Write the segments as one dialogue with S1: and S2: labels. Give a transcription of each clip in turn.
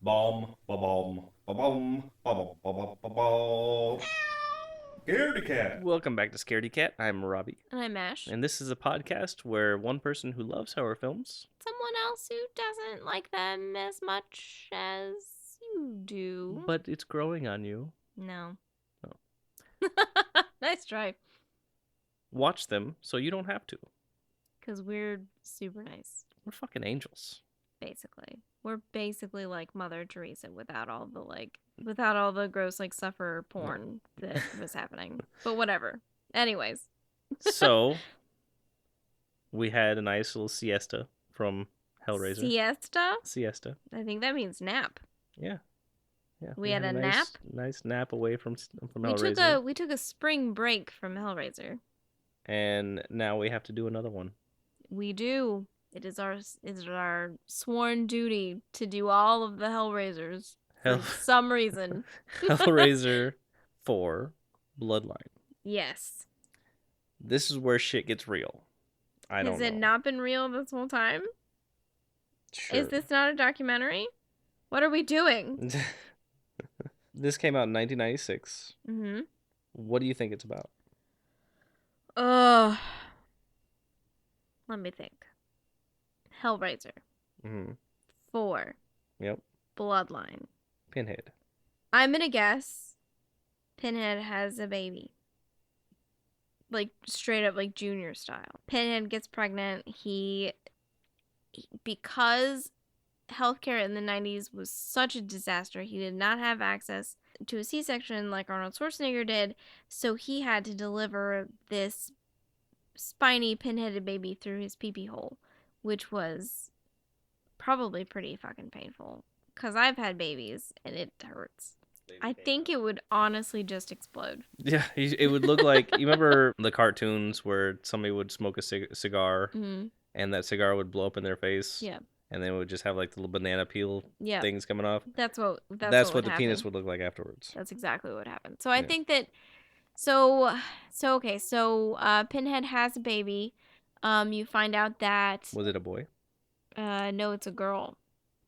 S1: Bomb, ba bomb, ba bomb, ba bomb, ba bomb, ba bomb. Scaredy cat.
S2: Welcome back to Scaredy Cat. I'm Robbie,
S3: And I'm Ash.
S2: and this is a podcast where one person who loves horror films.
S3: Someone else who doesn't like them as much as you do.
S2: But it's growing on you.
S3: No.
S2: Oh.
S3: Nice try.
S2: Watch them so you don't have to.
S3: Because we're super nice,
S2: We're fucking angels.
S3: basically. We're basically like Mother Teresa without all the gross like sufferer porn that was happening. But whatever. Anyways.
S2: So, we had a nice little siesta from Hellraiser.
S3: Siesta? I think that means nap.
S2: Yeah.
S3: We had a nap?
S2: Nice nap away from Hellraiser.
S3: We took a spring break from Hellraiser.
S2: And now we have to do another one.
S3: We do. It is our sworn duty to do all of the Hellraisers for some reason.
S2: Hellraiser 4 Bloodline.
S3: Yes.
S2: This is where shit gets real. I don't know.
S3: Has it not been real this whole time?
S2: Sure.
S3: Is this not a documentary? What are we doing?
S2: This came out in 1996.
S3: Mm-hmm.
S2: What do you think it's about?
S3: Let me think. Hellraiser.
S2: Mm-hmm.
S3: 4.
S2: Yep.
S3: Bloodline.
S2: Pinhead.
S3: I'm gonna guess Pinhead has a baby. Like, straight up, like, Junior style. Pinhead gets pregnant. Because healthcare in the 90s was such a disaster, he did not have access to a C-section like Arnold Schwarzenegger did, so he had to deliver this spiny, pinheaded baby through his pee-pee hole, which was probably pretty fucking painful. Because I've had babies, and it hurts. I think it would honestly just explode.
S2: Yeah, it would look like... You remember the cartoons where somebody would smoke a cigar, and that cigar would blow up in their face?
S3: Yeah.
S2: And then it would just have like the little banana peel things coming off?
S3: That's what
S2: the penis would look like afterwards.
S3: That's exactly what happened. So I think that... So Pinhead has a baby. You find out that...
S2: Was it a boy?
S3: No, it's a girl.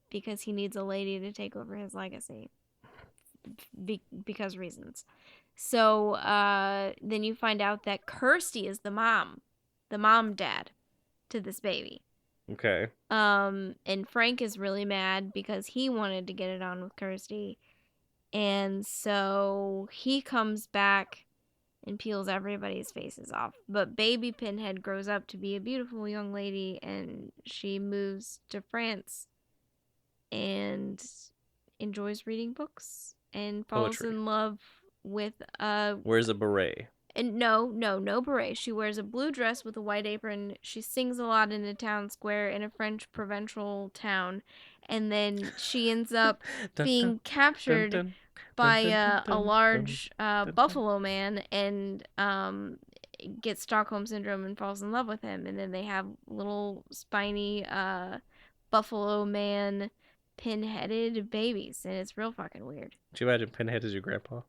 S3: Because he needs a lady to take over his legacy. Because reasons. So then you find out that Kirsty is the mom dad to this baby.
S2: Okay.
S3: And Frank is really mad because he wanted to get it on with Kirsty. And so he comes back and peels everybody's faces off. But baby Pinhead grows up to be a beautiful young lady, and she moves to France and enjoys reading books and falls
S2: Poetry.
S3: in love with
S2: Wears a beret.
S3: And no beret. She wears a blue dress with a white apron. She sings a lot in a town square in a French provincial town, and then she ends up being captured by a large buffalo man and gets Stockholm syndrome and falls in love with him, and then they have little spiny buffalo man pinheaded babies, and it's real fucking weird.
S2: Do you imagine Pinhead as your grandpa?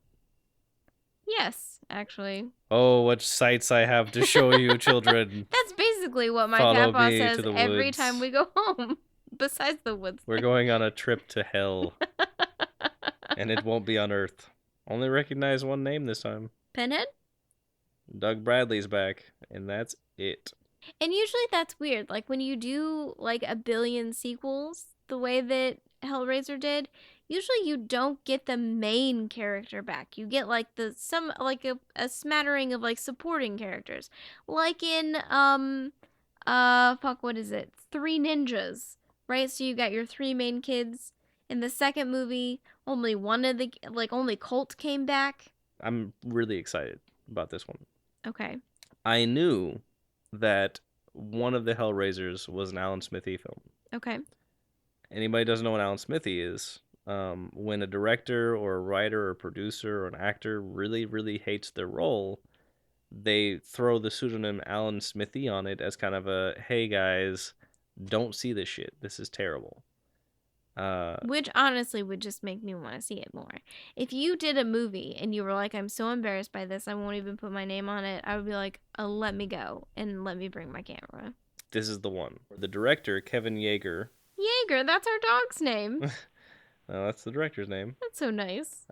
S3: Yes, actually.
S2: Oh, what sights I have to show you, children.
S3: That's basically what my
S2: Follow
S3: grandpa
S2: me
S3: says
S2: to the
S3: every
S2: woods.
S3: time we go home. Besides the woods.
S2: We're going on a trip to hell. And it won't be on Earth. Only recognize one name this time.
S3: Pinhead?
S2: Doug Bradley's back, and that's it.
S3: And usually that's weird. Like when you do like a billion sequels, the way that Hellraiser did, usually you don't get the main character back. You get like a smattering of like supporting characters. Like in what is it? Three Ninjas, right? So you got your three main kids. In the second movie, only Colt came back.
S2: I'm really excited about this one.
S3: Okay.
S2: I knew that one of the Hellraisers was an Alan Smithy film.
S3: Okay.
S2: Anybody doesn't know what Alan Smithy is, when a director or a writer or producer or an actor really, really hates their role, they throw the pseudonym Alan Smithy on it as kind of a, hey guys, don't see this shit. This is terrible.
S3: Which honestly would just make me want to see it more. If you did a movie and you were like, I'm so embarrassed by this, I won't even put my name on it, I would be like, let me go and let me bring my camera.
S2: This is the one. The director, Kevin Yeager.
S3: Yeager, that's our dog's name.
S2: That's the director's name.
S3: That's so nice.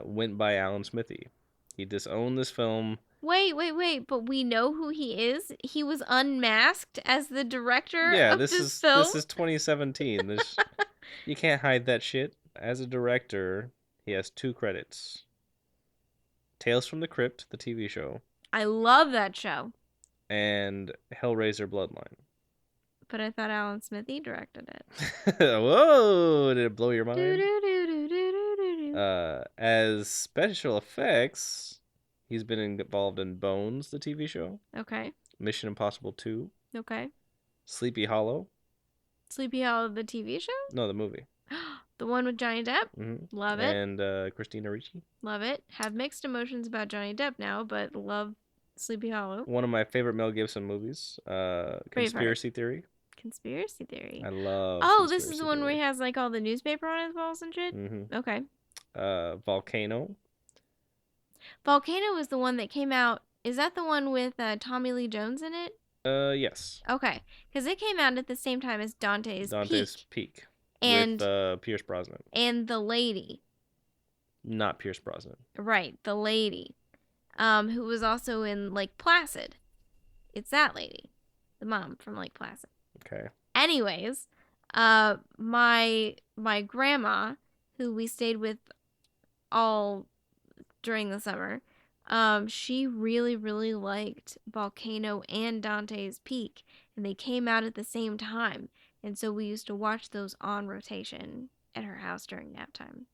S2: Went by Alan Smithy. He disowned this film.
S3: Wait. But we know who he is. He was unmasked as the director of this film.
S2: This is 2017. You can't hide that shit. As a director, he has 2 credits. Tales from the Crypt, the TV show,
S3: I love that show.
S2: and Hellraiser Bloodline.
S3: But I thought Alan Smithy directed it.
S2: Whoa! Did it blow your mind?
S3: Do-do-do-do-do-do-do-do.
S2: As special effects, he's been involved in Bones, the TV show,
S3: Okay.
S2: Mission Impossible 2,
S3: Okay.
S2: Sleepy Hollow.
S3: Sleepy Hollow, the TV show?
S2: No, the movie.
S3: The one with Johnny Depp?
S2: Mm-hmm.
S3: Love it.
S2: And Christina Ricci.
S3: Love it. Have mixed emotions about Johnny Depp now, but love Sleepy Hollow.
S2: One of my favorite Mel Gibson movies, Conspiracy Theory.
S3: Conspiracy Theory.
S2: I love
S3: this is the one where he has like all the newspaper on his walls and shit?
S2: Mm-hmm.
S3: Okay.
S2: Volcano.
S3: Volcano was the one that came out. Is that the one with Tommy Lee Jones in it?
S2: Yes.
S3: Okay. Because it came out at the same time as Dante's
S2: Peak.
S3: And
S2: with Pierce Brosnan.
S3: And the lady.
S2: Not Pierce Brosnan.
S3: Right, the lady. Who was also in Lake Placid. It's that lady. The mom from Lake Placid.
S2: Okay.
S3: Anyways, my grandma, who we stayed with all during the summer, she really, really liked Volcano and Dante's Peak, and they came out at the same time, and so we used to watch those on rotation at her house during nap time.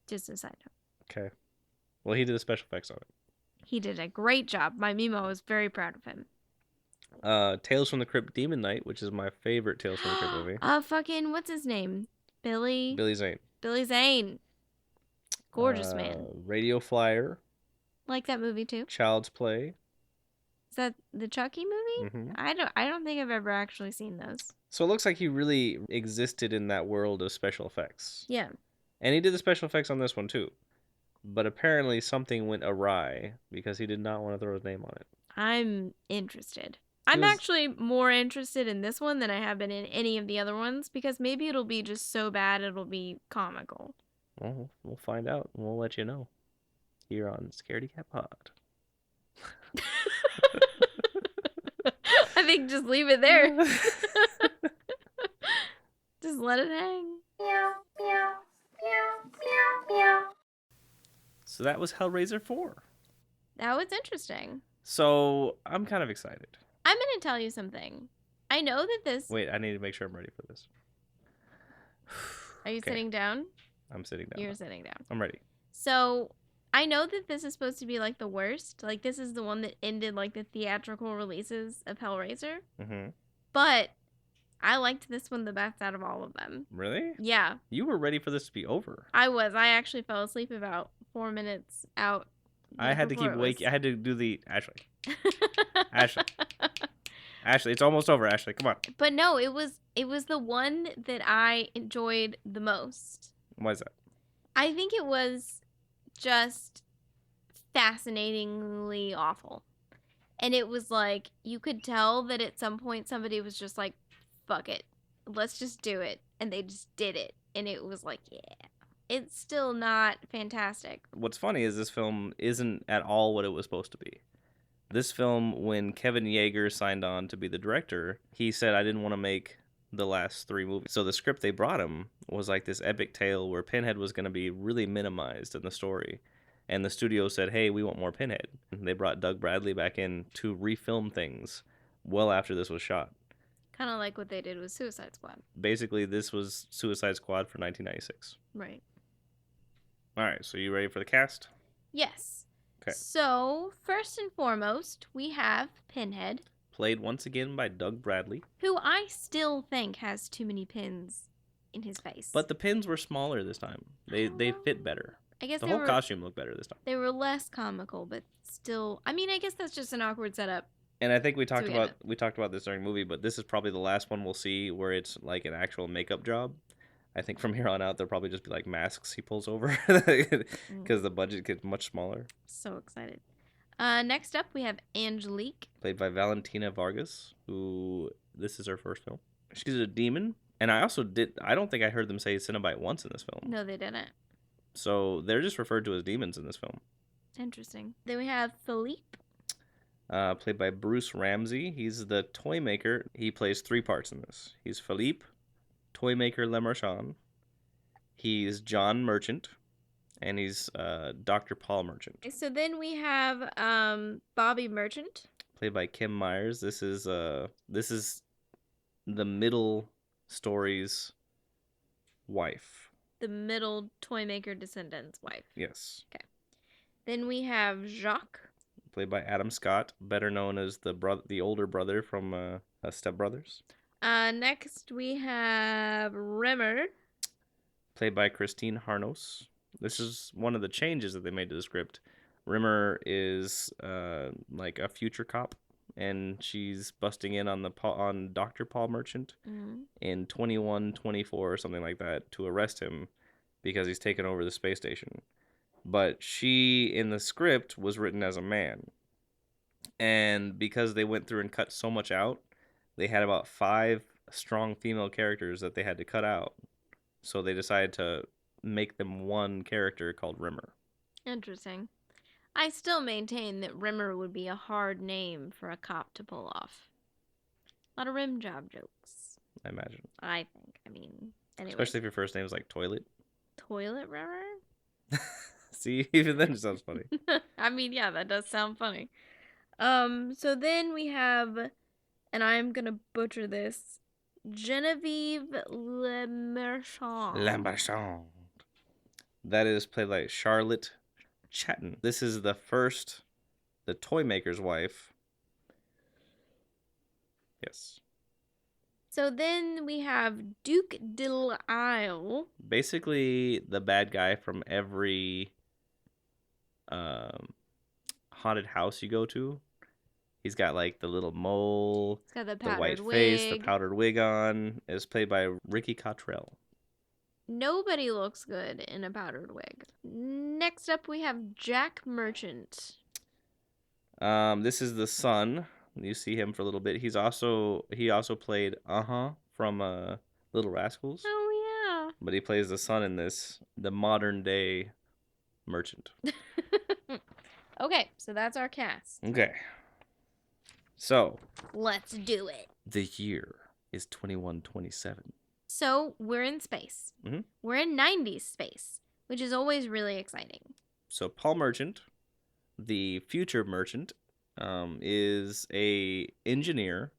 S3: Just a side note.
S2: Okay. Well, he did the special effects on it.
S3: He did a great job. My Mimo was very proud of him.
S2: Tales from the Crypt Demon Knight, which is my favorite Tales from the Crypt movie.
S3: Fucking, what's his name? Billy
S2: Zane.
S3: Billy Zane. Gorgeous man.
S2: Radio Flyer.
S3: Like that movie too.
S2: Child's Play.
S3: Is that the Chucky movie?
S2: Mm-hmm.
S3: I don't think I've ever actually seen those.
S2: So it looks like he really existed in that world of special effects.
S3: Yeah.
S2: And he did the special effects on this one too. But apparently something went awry because he did not want to throw his name on it.
S3: I'm interested. I'm actually more interested in this one than I have been in any of the other ones because maybe it'll be just so bad it'll be comical.
S2: Well, we'll find out. We'll let you know here on Scaredy Cat Pod.
S3: I think just leave it there. Just let it hang. Meow, meow, meow, meow, meow.
S2: So that was Hellraiser 4.
S3: That was interesting.
S2: So I'm kind of excited.
S3: I'm going to tell you something. I know that this...
S2: Wait, I need to make sure I'm ready for this.
S3: Are you sitting down?
S2: I'm sitting down.
S3: You're sitting down.
S2: I'm ready.
S3: So I know that this is supposed to be like the worst. Like this is the one that ended like the theatrical releases of Hellraiser.
S2: Mm-hmm.
S3: But I liked this one the best out of all of them.
S2: Really?
S3: Yeah.
S2: You were ready for this to be over.
S3: I was. I actually fell asleep about 4 minutes out.
S2: I had to keep waking. I had to do the Ashley. Ashley, it's almost over. Ashley, come on.
S3: But no, it was the one that I enjoyed the most.
S2: Why is that?
S3: I think it was just fascinatingly awful. And it was like, you could tell that at some point somebody was just like, fuck it. Let's just do it. And they just did it. And it was like, yeah. It's still not fantastic.
S2: What's funny is this film isn't at all what it was supposed to be. This film, when Kevin Yeager signed on to be the director, he said, I didn't want to make the last 3 movies. So the script they brought him was like this epic tale where Pinhead was going to be really minimized in the story. And the studio said, hey, we want more Pinhead. And they brought Doug Bradley back in to refilm things well after this was shot.
S3: Kind of like what they did with Suicide Squad.
S2: Basically, this was Suicide Squad for 1996.
S3: Right.
S2: All right, so you ready for the cast?
S3: Yes.
S2: Okay.
S3: So, first and foremost, we have Pinhead.
S2: Played once again by Doug Bradley.
S3: Who I still think has too many pins in his face.
S2: But the pins were smaller this time. They fit better.
S3: I guess
S2: the whole costume looked better this time.
S3: They were less comical, but still. I mean, I guess that's just an awkward setup.
S2: And I think we talked about this during the movie, but this is probably the last one we'll see where it's like an actual makeup job. I think from here on out there'll probably just be like masks he pulls over because the budget gets much smaller.
S3: So excited. Next up we have Angelique,
S2: played by Valentina Vargas, who this is her first film. She's a demon And I don't think I heard them say Cenobite once in this film.
S3: No, they didn't.
S2: So they're just referred to as demons in this film.
S3: Interesting. Then we have Philippe.
S2: Played by Bruce Ramsey. He's the toy maker. He plays 3 parts in this. He's Philippe, toy maker Le Marchand. He's John Merchant, and he's Dr. Paul Merchant.
S3: So then we have Bobby Merchant.
S2: Played by Kim Myers. This is the middle story's wife.
S3: The middle toy maker descendant's wife.
S2: Yes.
S3: Okay. Then we have Jacques.
S2: Played by Adam Scott, better known as the older brother from Step Brothers.
S3: Next we have Rimmer.
S2: Played by Christine Harnos. This is one of the changes that they made to the script. Rimmer is like a future cop, and she's busting in on Dr. Paul Merchant in 2124 or something like that to arrest him because he's taken over the space station. But she, in the script, was written as a man. And because they went through and cut so much out, they had about 5 strong female characters that they had to cut out. So they decided to make them one character called Rimmer.
S3: Interesting. I still maintain that Rimmer would be a hard name for a cop to pull off. A lot of rim job jokes.
S2: I imagine.
S3: I think. I mean, anyway.
S2: Especially if your first name is like Toilet.
S3: Toilet Rimmer?
S2: See, even then it sounds funny.
S3: I mean, yeah, that does sound funny. So then we have, and I'm gonna butcher this, Genevieve Le Marchand.
S2: That is played by Charlotte Chatton. This is the toy maker's wife. Yes.
S3: So then we have Duke de Lisle.
S2: Basically, the bad guy from every haunted house you go to. He's got like the little mole,
S3: He's got
S2: the white face, the powdered wig on. Is played by Ricky Cottrell.
S3: Nobody looks good in a powdered wig. Next up, we have Jack Merchant.
S2: This is the son. You see him for a little bit. He also played from Little Rascals.
S3: Oh yeah.
S2: But he plays the son in this, the modern day merchant.
S3: Okay, so that's our cast.
S2: Okay. So,
S3: Let's do it.
S2: the year is 2127.
S3: So we're in space.
S2: Mm-hmm.
S3: We're in 90s space, which is always really exciting.
S2: So Paul Merchant, the future merchant, is a engineer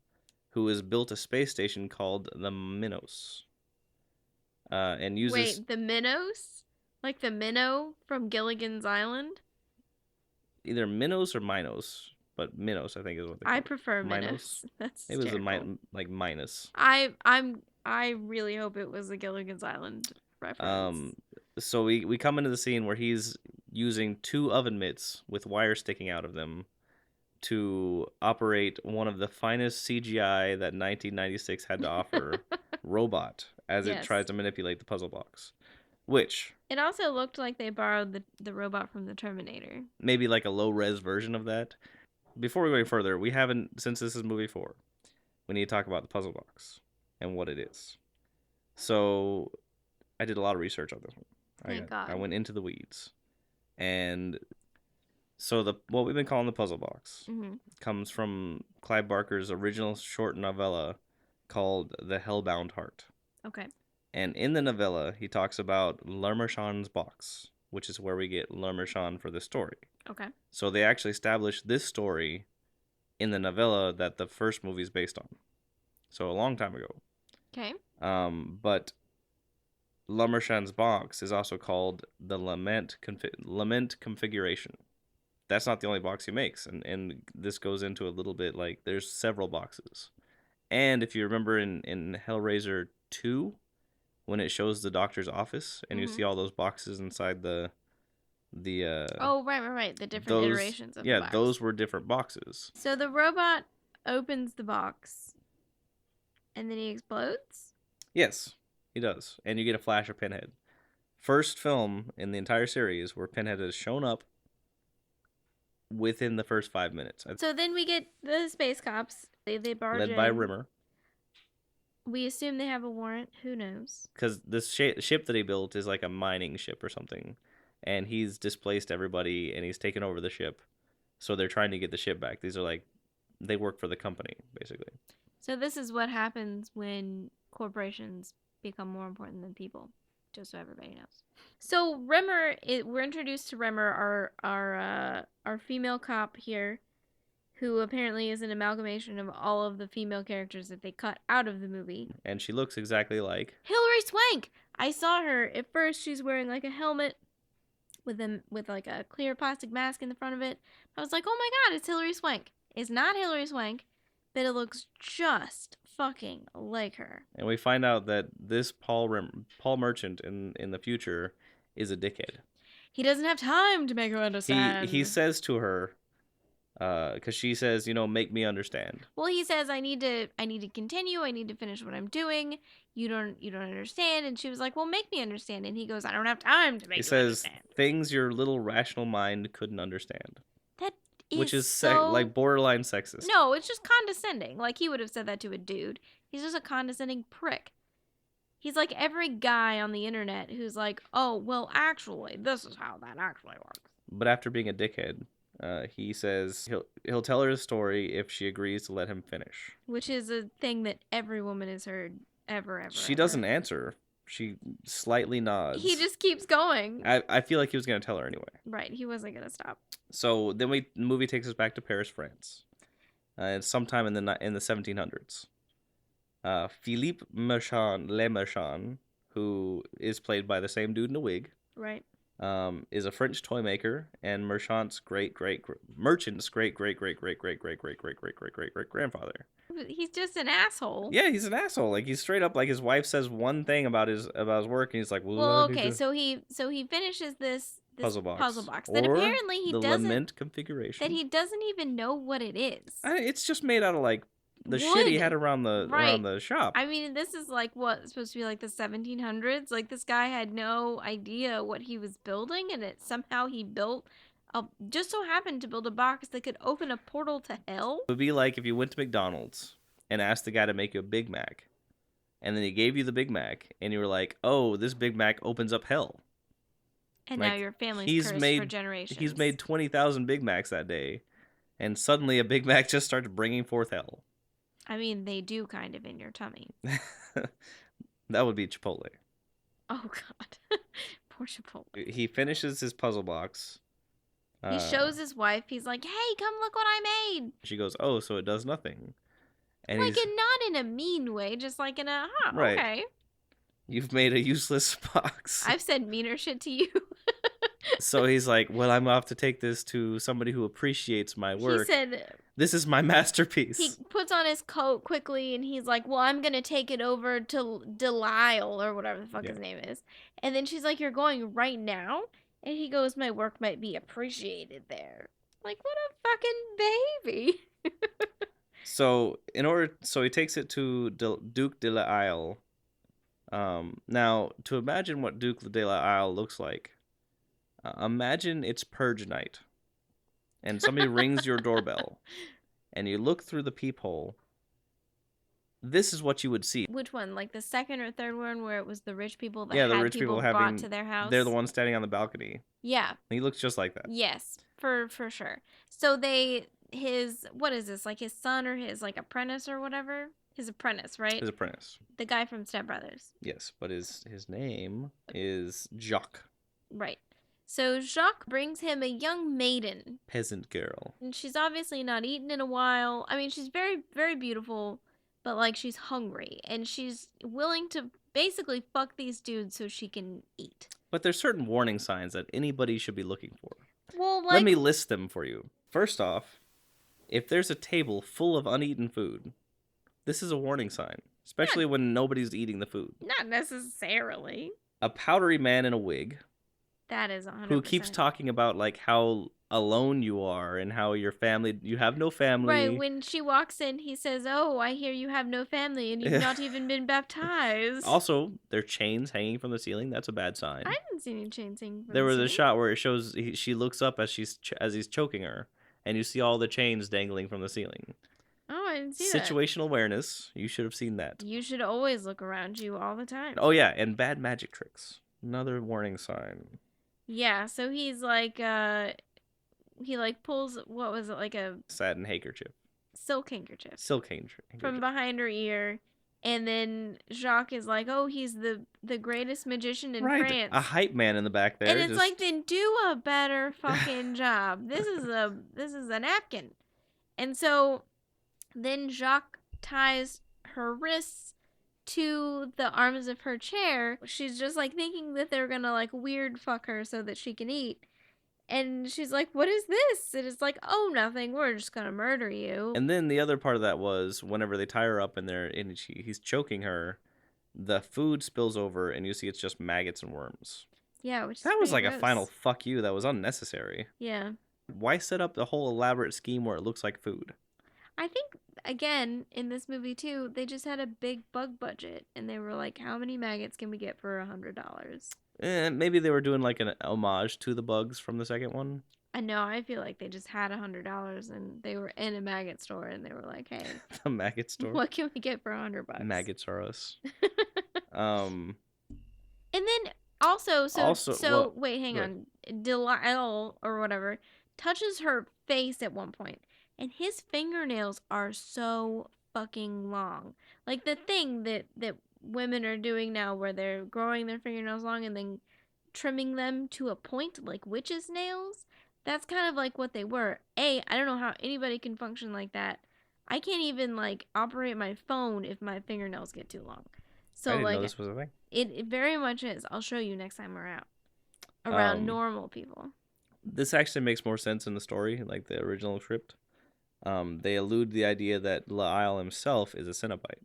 S2: who has built a space station called the Minos. And uses...
S3: Wait, the Minos? Like the minnow from Gilligan's Island?
S2: Either Minos or Minos, but Minos I think is what they call
S3: I
S2: it.
S3: prefer Minos. That's
S2: it was
S3: terrible.
S2: like minus.
S3: I really hope it was a Gilligan's Island reference.
S2: So we come into the scene where he's using 2 oven mitts with wire sticking out of them to operate one of the finest CGI that 1996 had to offer, robot, as it tries to manipulate the puzzle box. Which...
S3: It also looked like they borrowed the robot from the Terminator.
S2: Maybe like a low-res version of that. Before we go any further, we haven't, since this is movie 4, we need to talk about the puzzle box and what it is. So I did a lot of research on this one.
S3: Thank God.
S2: I went into the weeds. And so what we've been calling the puzzle box comes from Clive Barker's original short novella called The Hellbound Heart.
S3: Okay.
S2: And in the novella, he talks about Le Marchand's box, which is where we get Le Marchand for the story.
S3: Okay.
S2: So they actually established this story in the novella that the first movie is based on. So a long time ago.
S3: Okay.
S2: But Le Marchand's box is also called the Lament Configuration. That's not the only box he makes. And this goes into a little bit like there's several boxes. And if you remember in Hellraiser 2, when it shows the doctor's office and you see all those boxes inside the
S3: oh, right. The different iterations of the box.
S2: Yeah, those were different boxes.
S3: So the robot opens the box and then he explodes?
S2: Yes, he does. And you get a flash of Pinhead. First film in the entire series where Pinhead has shown up within the first 5 minutes.
S3: So then we get the space cops. They barge in.
S2: Led by Rimmer.
S3: We assume they have a warrant. Who knows?
S2: Because this ship that he built is like a mining ship or something, and he's displaced everybody and he's taken over the ship. So they're trying to get the ship back. These are like, they work for the company, basically.
S3: So this is what happens when corporations become more important than people, just so everybody knows. So Rimmer, we're introduced to Rimmer, our female cop here, who apparently is an amalgamation of all of the female characters that they cut out of the movie.
S2: And she looks exactly like
S3: Hilary Swank! I saw her. At first, she's wearing like a helmet with like a clear plastic mask in the front of it. I was like, oh my god, it's Hilary Swank. It's not Hilary Swank, but it looks just fucking like her.
S2: And we find out that this Paul Merchant in the future is a dickhead.
S3: He doesn't have time to make her understand.
S2: He says to her, because she says, make me understand.
S3: Well, he says, I need to continue. I need to finish what I'm doing. You don't understand. And she was like, well, make me understand. And he goes, I don't have time to make you understand.
S2: He says things your little rational mind couldn't understand.
S3: That is
S2: which is
S3: so...
S2: like borderline sexist.
S3: No, it's just condescending. Like he would have said that to a dude. He's just a condescending prick. He's like every guy on the internet who's like, oh, well, actually, this is how that actually works.
S2: But after being a dickhead, he says he'll tell her a story if she agrees to let him finish.
S3: Which is a thing that every woman has heard ever.
S2: She doesn't answer. She slightly nods.
S3: He just keeps going.
S2: I feel like he was going to tell her anyway.
S3: Right, he wasn't going to stop.
S2: So then the movie takes us back to Paris, France. It's sometime in the 1700s. Philippe Le Marchand, who is played by the same dude in a wig,
S3: right,
S2: is a French toy maker and Merchant's great grandfather.
S3: He's just an asshole.
S2: Yeah, he's an asshole. Like he's straight up like his wife says one thing about his work, and he's like,
S3: well okay, so he finishes this puzzle box that apparently he doesn't
S2: lament configuration
S3: that he doesn't even know what it is.
S2: It's just made out of like the
S3: wood.
S2: Shit he had around the shop.
S3: I mean, this is like what supposed to be like the 1700s. Like this guy had no idea what he was building, and somehow he built just so happened to build a box that could open a portal to hell.
S2: It would be like if you went to McDonald's and asked the guy to make you a Big Mac, and then he gave you the Big Mac, and you were like, "Oh, this Big Mac opens up hell."
S3: And like, now your family's cursed for generations.
S2: He's made 20,000 Big Macs that day, and suddenly a Big Mac just starts bringing forth hell.
S3: I mean, they do kind of in your tummy.
S2: That would be Chipotle.
S3: Oh, God. Poor Chipotle.
S2: He finishes his puzzle box.
S3: He shows his wife. He's like, hey, come look what I made.
S2: She goes, oh, so it does nothing. And
S3: like, not in a mean way, just like in a,
S2: right.
S3: Okay.
S2: You've made a useless box.
S3: I've said meaner shit to you.
S2: So he's like, well, I'm off to take this to somebody who appreciates my work.
S3: He said,
S2: this is my masterpiece.
S3: He puts on his coat quickly and he's like, well, I'm going to take it over to Delisle or whatever the fuck his name is. And then she's like, you're going right now? And he goes, my work might be appreciated there. Like, what a fucking baby.
S2: So he takes it to Duke de la Isle. Now, to imagine what Duke de la Isle looks like, imagine it's purge night, and somebody rings your doorbell, and you look through the peephole. This is what you would see.
S3: Which one? Like the second or third one where it was the rich people that
S2: the
S3: had
S2: rich people
S3: brought to their house?
S2: They're the ones standing on the balcony.
S3: Yeah.
S2: He looks just like that.
S3: Yes, for sure. So what is this? Like his son or his like apprentice or whatever? His apprentice, right?
S2: His apprentice.
S3: The guy from Step Brothers.
S2: Yes, but his name is Jacques.
S3: Right. So Jacques brings him a young maiden.
S2: Peasant girl.
S3: And she's obviously not eaten in a while. I mean, she's very, very beautiful, but like she's hungry. And she's willing to basically fuck these dudes so she can eat.
S2: But there's certain warning signs that anybody should be looking for.
S3: Well, like...
S2: Let me list them for you. First off, if there's a table full of uneaten food, this is a warning sign. Especially when nobody's eating the food.
S3: Not necessarily.
S2: A powdery man in a wig.
S3: That is 100%.
S2: Who keeps talking about like how alone you are and how you have no family.
S3: Right, when she walks in, he says, oh, I hear you have no family and you've not even been baptized.
S2: Also, there are chains hanging from the ceiling. That's a bad sign.
S3: I didn't see any chains hanging from
S2: There was
S3: the
S2: a shot where it shows she looks up as he's choking her, and you see all the chains dangling from the ceiling.
S3: Oh, I I didn't see that.
S2: Situational awareness. You should have seen that.
S3: You should always look around you all the time.
S2: Oh yeah, and bad magic tricks. Another warning sign.
S3: Yeah, so he's like, he like pulls, what was it, like a
S2: Satin handkerchief.
S3: silk handkerchief
S2: Silk handkerchief.
S3: from behind her ear, and then Jacques is like, oh, he's the greatest magician in France.
S2: A hype man in the back there.
S3: And it's like, then do a better fucking job. This is a napkin. And so then Jacques ties her wrists to the arms of her chair. She's just like thinking that they're gonna like weird fuck her so that she can eat. And she's like, what is this? And it's like, oh, nothing. We're just gonna murder you.
S2: And then the other part of that was whenever they tie her up and he's choking her, the food spills over and you see it's just maggots and worms.
S3: Yeah, which is
S2: that was like
S3: gross.
S2: a final fuck you that was unnecessary.
S3: Yeah.
S2: Why set up the whole elaborate scheme where it looks like food?
S3: I think, again, in this movie, too, they just had a big bug budget. And they were like, how many maggots can we get for $100?
S2: And maybe they were doing like an homage to the bugs from the second one.
S3: I know. I feel like they just had $100 and they were in a maggot store and they were like, hey.
S2: The maggot store?
S3: What can we get for $100?
S2: Maggots are us.
S3: And then also, wait, hang on. Delisle, or whatever, touches her face at one point. And his fingernails are so fucking long. Like the thing that women are doing now where they're growing their fingernails long and then trimming them to a point like witches' nails. That's kind of like what they were. I don't know how anybody can function like that. I can't even like operate my phone if my fingernails get too long. So
S2: I didn't
S3: like
S2: know this was a thing.
S3: It very much is. I'll show you next time we're out. Around normal people.
S2: This actually makes more sense in the story, like the original script. They allude the idea that Lyle himself is a Cenobite.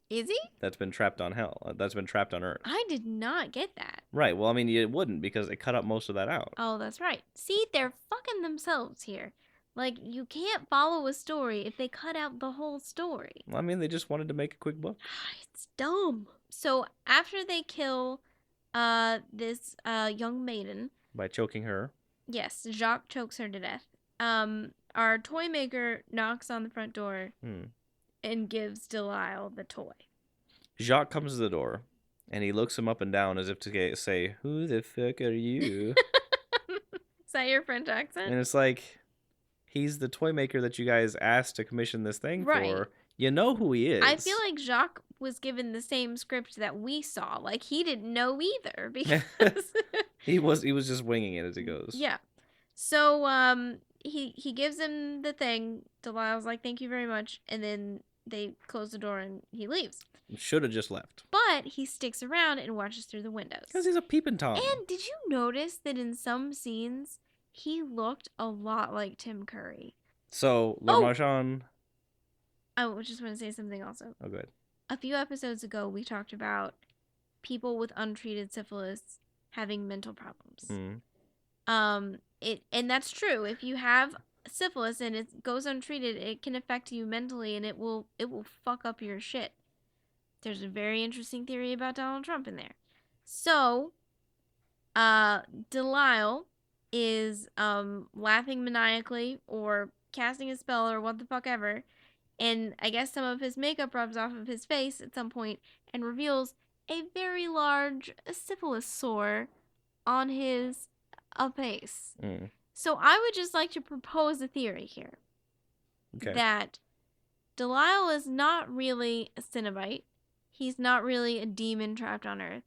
S3: Is he?
S2: That's been trapped on Hell. That's been trapped on Earth.
S3: I did not get that.
S2: Right. Well, I mean, it wouldn't because they cut up most of that out.
S3: Oh, that's right. See, they're fucking themselves here. Like, you can't follow a story if they cut out the whole story.
S2: Well, I mean, they just wanted to make a quick buck.
S3: It's dumb. So, after they kill this young maiden...
S2: By choking her.
S3: Yes, Jacques chokes her to death. Our toy maker knocks on the front door and gives Delisle the toy.
S2: Jacques comes to the door, and he looks him up and down as if to say, who the fuck are you?
S3: Is that your French accent?
S2: And it's like, he's the toy maker that you guys asked to commission this thing for. You know who he is.
S3: I feel like Jacques was given the same script that we saw. Like, he didn't know either because...
S2: he was just winging it as he goes.
S3: Yeah. So, he gives him the thing. Delisle's like, thank you very much. And then they close the door and he leaves.
S2: Should have just left.
S3: But he sticks around and watches through the windows.
S2: Because he's a peeping Tom.
S3: And did you notice that in some scenes, he looked a lot like Tim Curry?
S2: So, Le Marchand...
S3: I just want to say something also.
S2: Oh, good.
S3: A few episodes ago, we talked about people with untreated syphilis having mental problems. And that's true. If you have syphilis and it goes untreated, it can affect you mentally and it will fuck up your shit. There's a very interesting theory about Donald Trump in there. So, Delisle is laughing maniacally or casting a spell or what the fuck ever. And I guess some of his makeup rubs off of his face at some point and reveals a very large syphilis sore on his face. So I would just like to propose a theory here. Okay. That Delisle is not really a Cenobite. He's not really a demon trapped on Earth.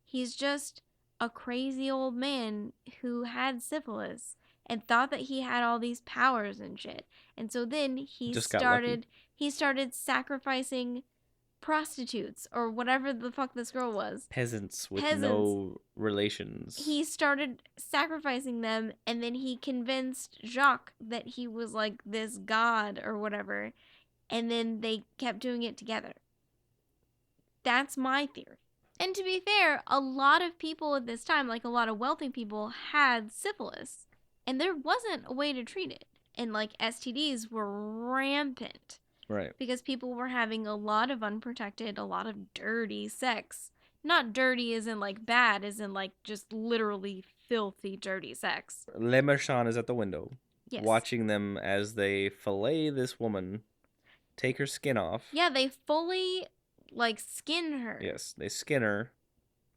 S3: He's just a crazy old man who had syphilis and thought that he had all these powers and shit. And so then he started sacrificing prostitutes or whatever the fuck this girl was.
S2: Peasants with no relations.
S3: He started sacrificing them and then he convinced Jacques that he was like this god or whatever. And then they kept doing it together. That's my theory. And to be fair, a lot of people at this time, like a lot of wealthy people, had syphilis. And there wasn't a way to treat it. And like STDs were rampant.
S2: Right.
S3: Because people were having a lot of unprotected, a lot of dirty sex. Not dirty as in like bad, as in like just literally filthy, dirty sex.
S2: Le Marchand is at the window.
S3: Yes.
S2: Watching them as they fillet this woman. take her skin off.
S3: Yeah, they fully like skin her.
S2: Yes, they skin her,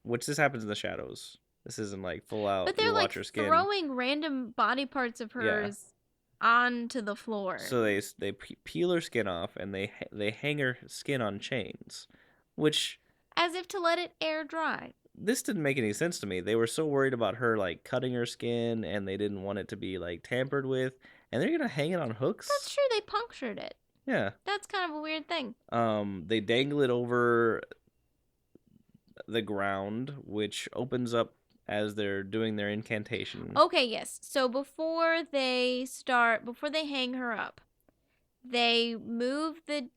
S2: which this happens in the shadows. This isn't like full out.
S3: But they're
S2: you
S3: like
S2: watch her skin.
S3: throwing random body parts of hers onto the floor.
S2: So they peel her skin off and they hang her skin on chains, which
S3: as if to let it air dry.
S2: This didn't make any sense to me. They were so worried about her like cutting her skin and they didn't want it to be like tampered with, and they're gonna hang it on hooks.
S3: That's true. They punctured it.
S2: Yeah.
S3: That's kind of a weird thing.
S2: They dangle it over the ground, which opens up as they're doing their incantation.
S3: Okay, yes. So before they hang her up, they move the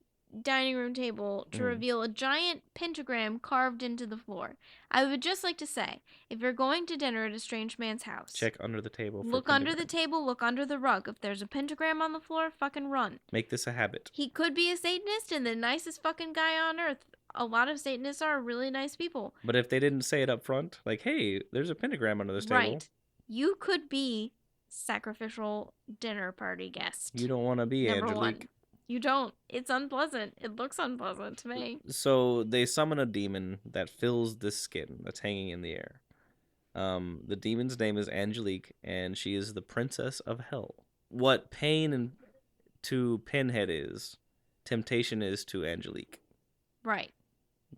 S3: dining room table to reveal a giant pentagram carved into the floor. I would just like to say, if you're going to dinner at a strange man's house,
S2: check under the table.
S3: Look under the table, look under the rug. If there's a pentagram on the floor, fucking run.
S2: Make this a habit.
S3: He could be a Satanist and the nicest fucking guy on earth. A lot of Satanists are really nice people.
S2: But if they didn't say it up front, like, hey, there's a pentagram under this table.
S3: Right. You could be sacrificial dinner party guest.
S2: You don't want to be
S3: Number
S2: Angelique.
S3: one. You don't. It's unpleasant. It looks unpleasant to me.
S2: So they summon a demon that fills this skin that's hanging in the air. The demon's name is Angelique, and she is the princess of hell. What pain to Pinhead is, temptation is to Angelique.
S3: Right.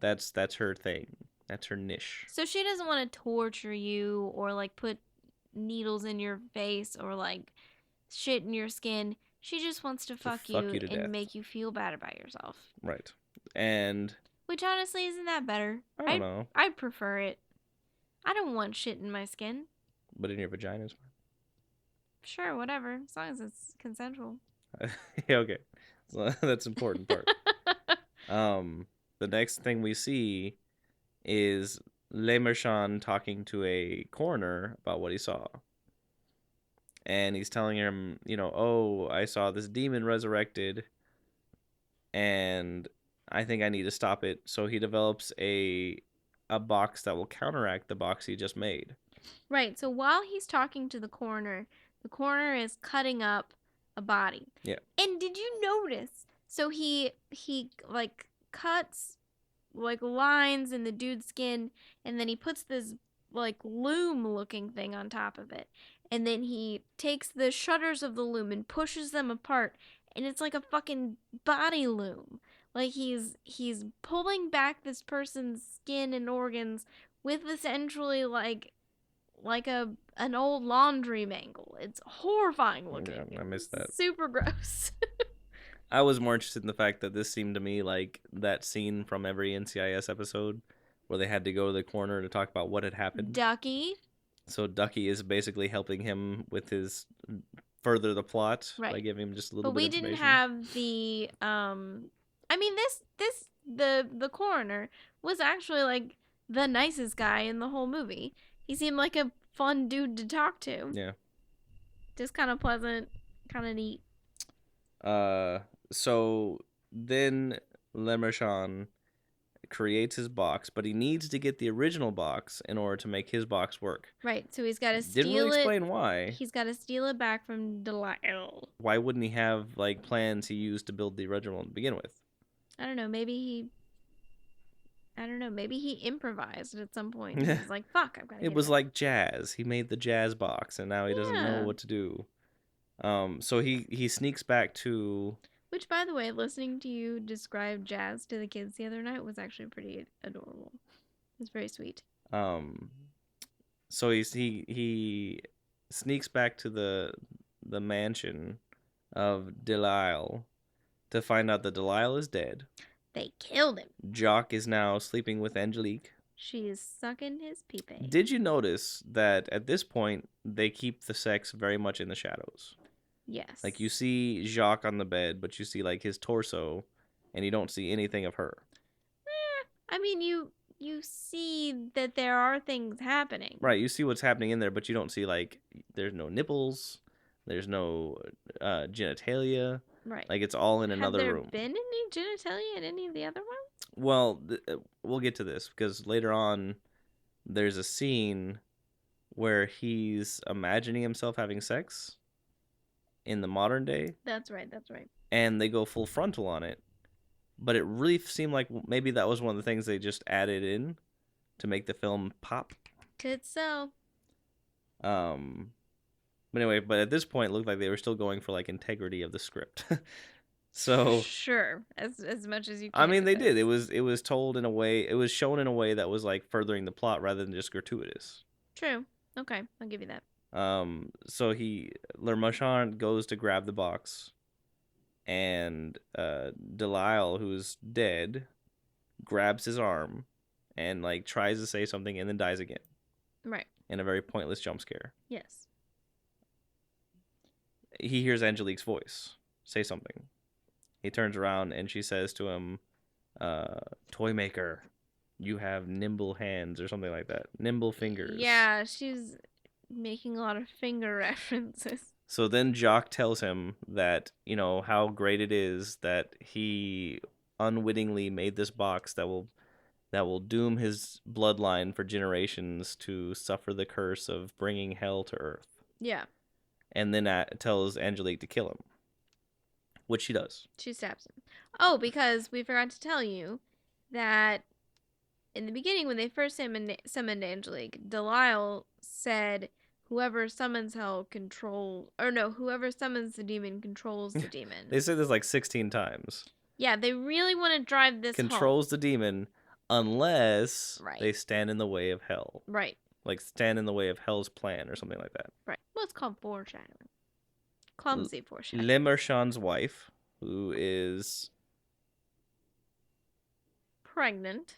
S2: That's her thing. That's her niche.
S3: So she doesn't want to torture you or like put needles in your face or like shit in your skin. She just wants to fuck you
S2: to
S3: and
S2: death.
S3: make you feel bad about yourself.
S2: Right. And
S3: which honestly isn't that better.
S2: I don't know.
S3: I'd prefer it. I don't want shit in my skin.
S2: But in your vagina is fine.
S3: Sure, whatever. As long as it's consensual.
S2: Yeah, okay. So that's the important part. The next thing we see is Le Marchand talking to a coroner about what he saw. And he's telling him, oh, I saw this demon resurrected, and I think I need to stop it. So he develops a box that will counteract the box he just made.
S3: Right. So while he's talking to the coroner is cutting up a body.
S2: Yeah.
S3: And did you notice? So he like cuts like lines in the dude's skin, and then he puts this like loom looking thing on top of it. And then he takes the shutters of the loom and pushes them apart, and it's like a fucking body loom. Like he's pulling back this person's skin and organs with essentially like an old laundry mangle. It's horrifying looking.
S2: Yeah, I missed that.
S3: Super gross.
S2: I was more interested in the fact that this seemed to me like that scene from every NCIS episode where they had to go to the coroner to talk about what had happened.
S3: Ducky.
S2: So Ducky is basically helping him with his further the plot by giving him just a little bit of information. But we
S3: didn't have the I mean the coroner was actually like the nicest guy in the whole movie. He seemed like a fun dude to talk to.
S2: Yeah.
S3: Just kind of pleasant, kind of neat.
S2: So then Le Marchand creates his box, but he needs to get the original box in order to make his box work.
S3: Right, so he's got to steal it.
S2: Didn't really explain why.
S3: He's got to steal it back from Delisle.
S2: Why wouldn't he have like plans he used to build the original to begin with?
S3: I don't know, maybe he improvised at some point. He was like, fuck, I've got to
S2: It was like jazz. He made the jazz box, and now he doesn't know what to do. So he sneaks back to... Which,
S3: by the way, listening to you describe jazz to the kids the other night was actually pretty adorable. It was very sweet.
S2: So he sneaks back to the mansion of Delisle to find out that Delisle is dead.
S3: They killed him.
S2: Jock is now sleeping with Angelique.
S3: She is sucking his pee-pee.
S2: Did you notice that at this point they keep the sex very much in the shadows?
S3: Yes.
S2: Like you see Jacques on the bed, but you see like his torso, and you don't see anything of her.
S3: I mean, you see that there are things happening.
S2: Right, you see what's happening in there, but you don't see like there's no nipples, there's no genitalia.
S3: Right.
S2: Like it's all in another room.
S3: Have there been any genitalia in any of the other ones?
S2: Well, we'll get to this because later on there's a scene where he's imagining himself having sex. in the modern day,
S3: That's right.
S2: and they go full frontal on it. But it really seemed like maybe that was one of the things they just added in to make the film pop.
S3: Could so.
S2: But anyway, but at this point, it looked like they were still going for like integrity of the script. So
S3: sure, as much as you can.
S2: I mean, they did. It was told in a way. It was shown in a way that was like furthering the plot rather than just gratuitous.
S3: True. Okay, I'll give you that.
S2: So Le Marchand goes to grab the box, and Delisle, who's dead, grabs his arm, and like tries to say something, and then dies again.
S3: Right.
S2: In a very pointless jump scare.
S3: Yes.
S2: He hears Angelique's voice say something. He turns around and she says to him, "Toy maker, you have nimble hands," or something like that. Nimble fingers.
S3: Yeah, she's making a lot of finger references.
S2: So then Jacques tells him that, you know, how great it is that he unwittingly made this box that will doom his bloodline for generations to suffer the curse of bringing hell to Earth.
S3: Yeah.
S2: And then tells Angelique to kill him, which she does.
S3: She stabs him. Oh, because we forgot to tell you that in the beginning, when they first summoned Angelique, Delisle said, whoever summons hell whoever summons the demon controls the demon.
S2: They say this like 16 times.
S3: Yeah, they really want to drive this
S2: controls
S3: home.
S2: The demon unless
S3: Right.
S2: they stand in the way of hell.
S3: Right.
S2: Like stand in the way of hell's plan or something like that.
S3: Right. Well, it's called foreshadowing. Clumsy foreshadowing.
S2: Le Marchand's wife, who is
S3: pregnant.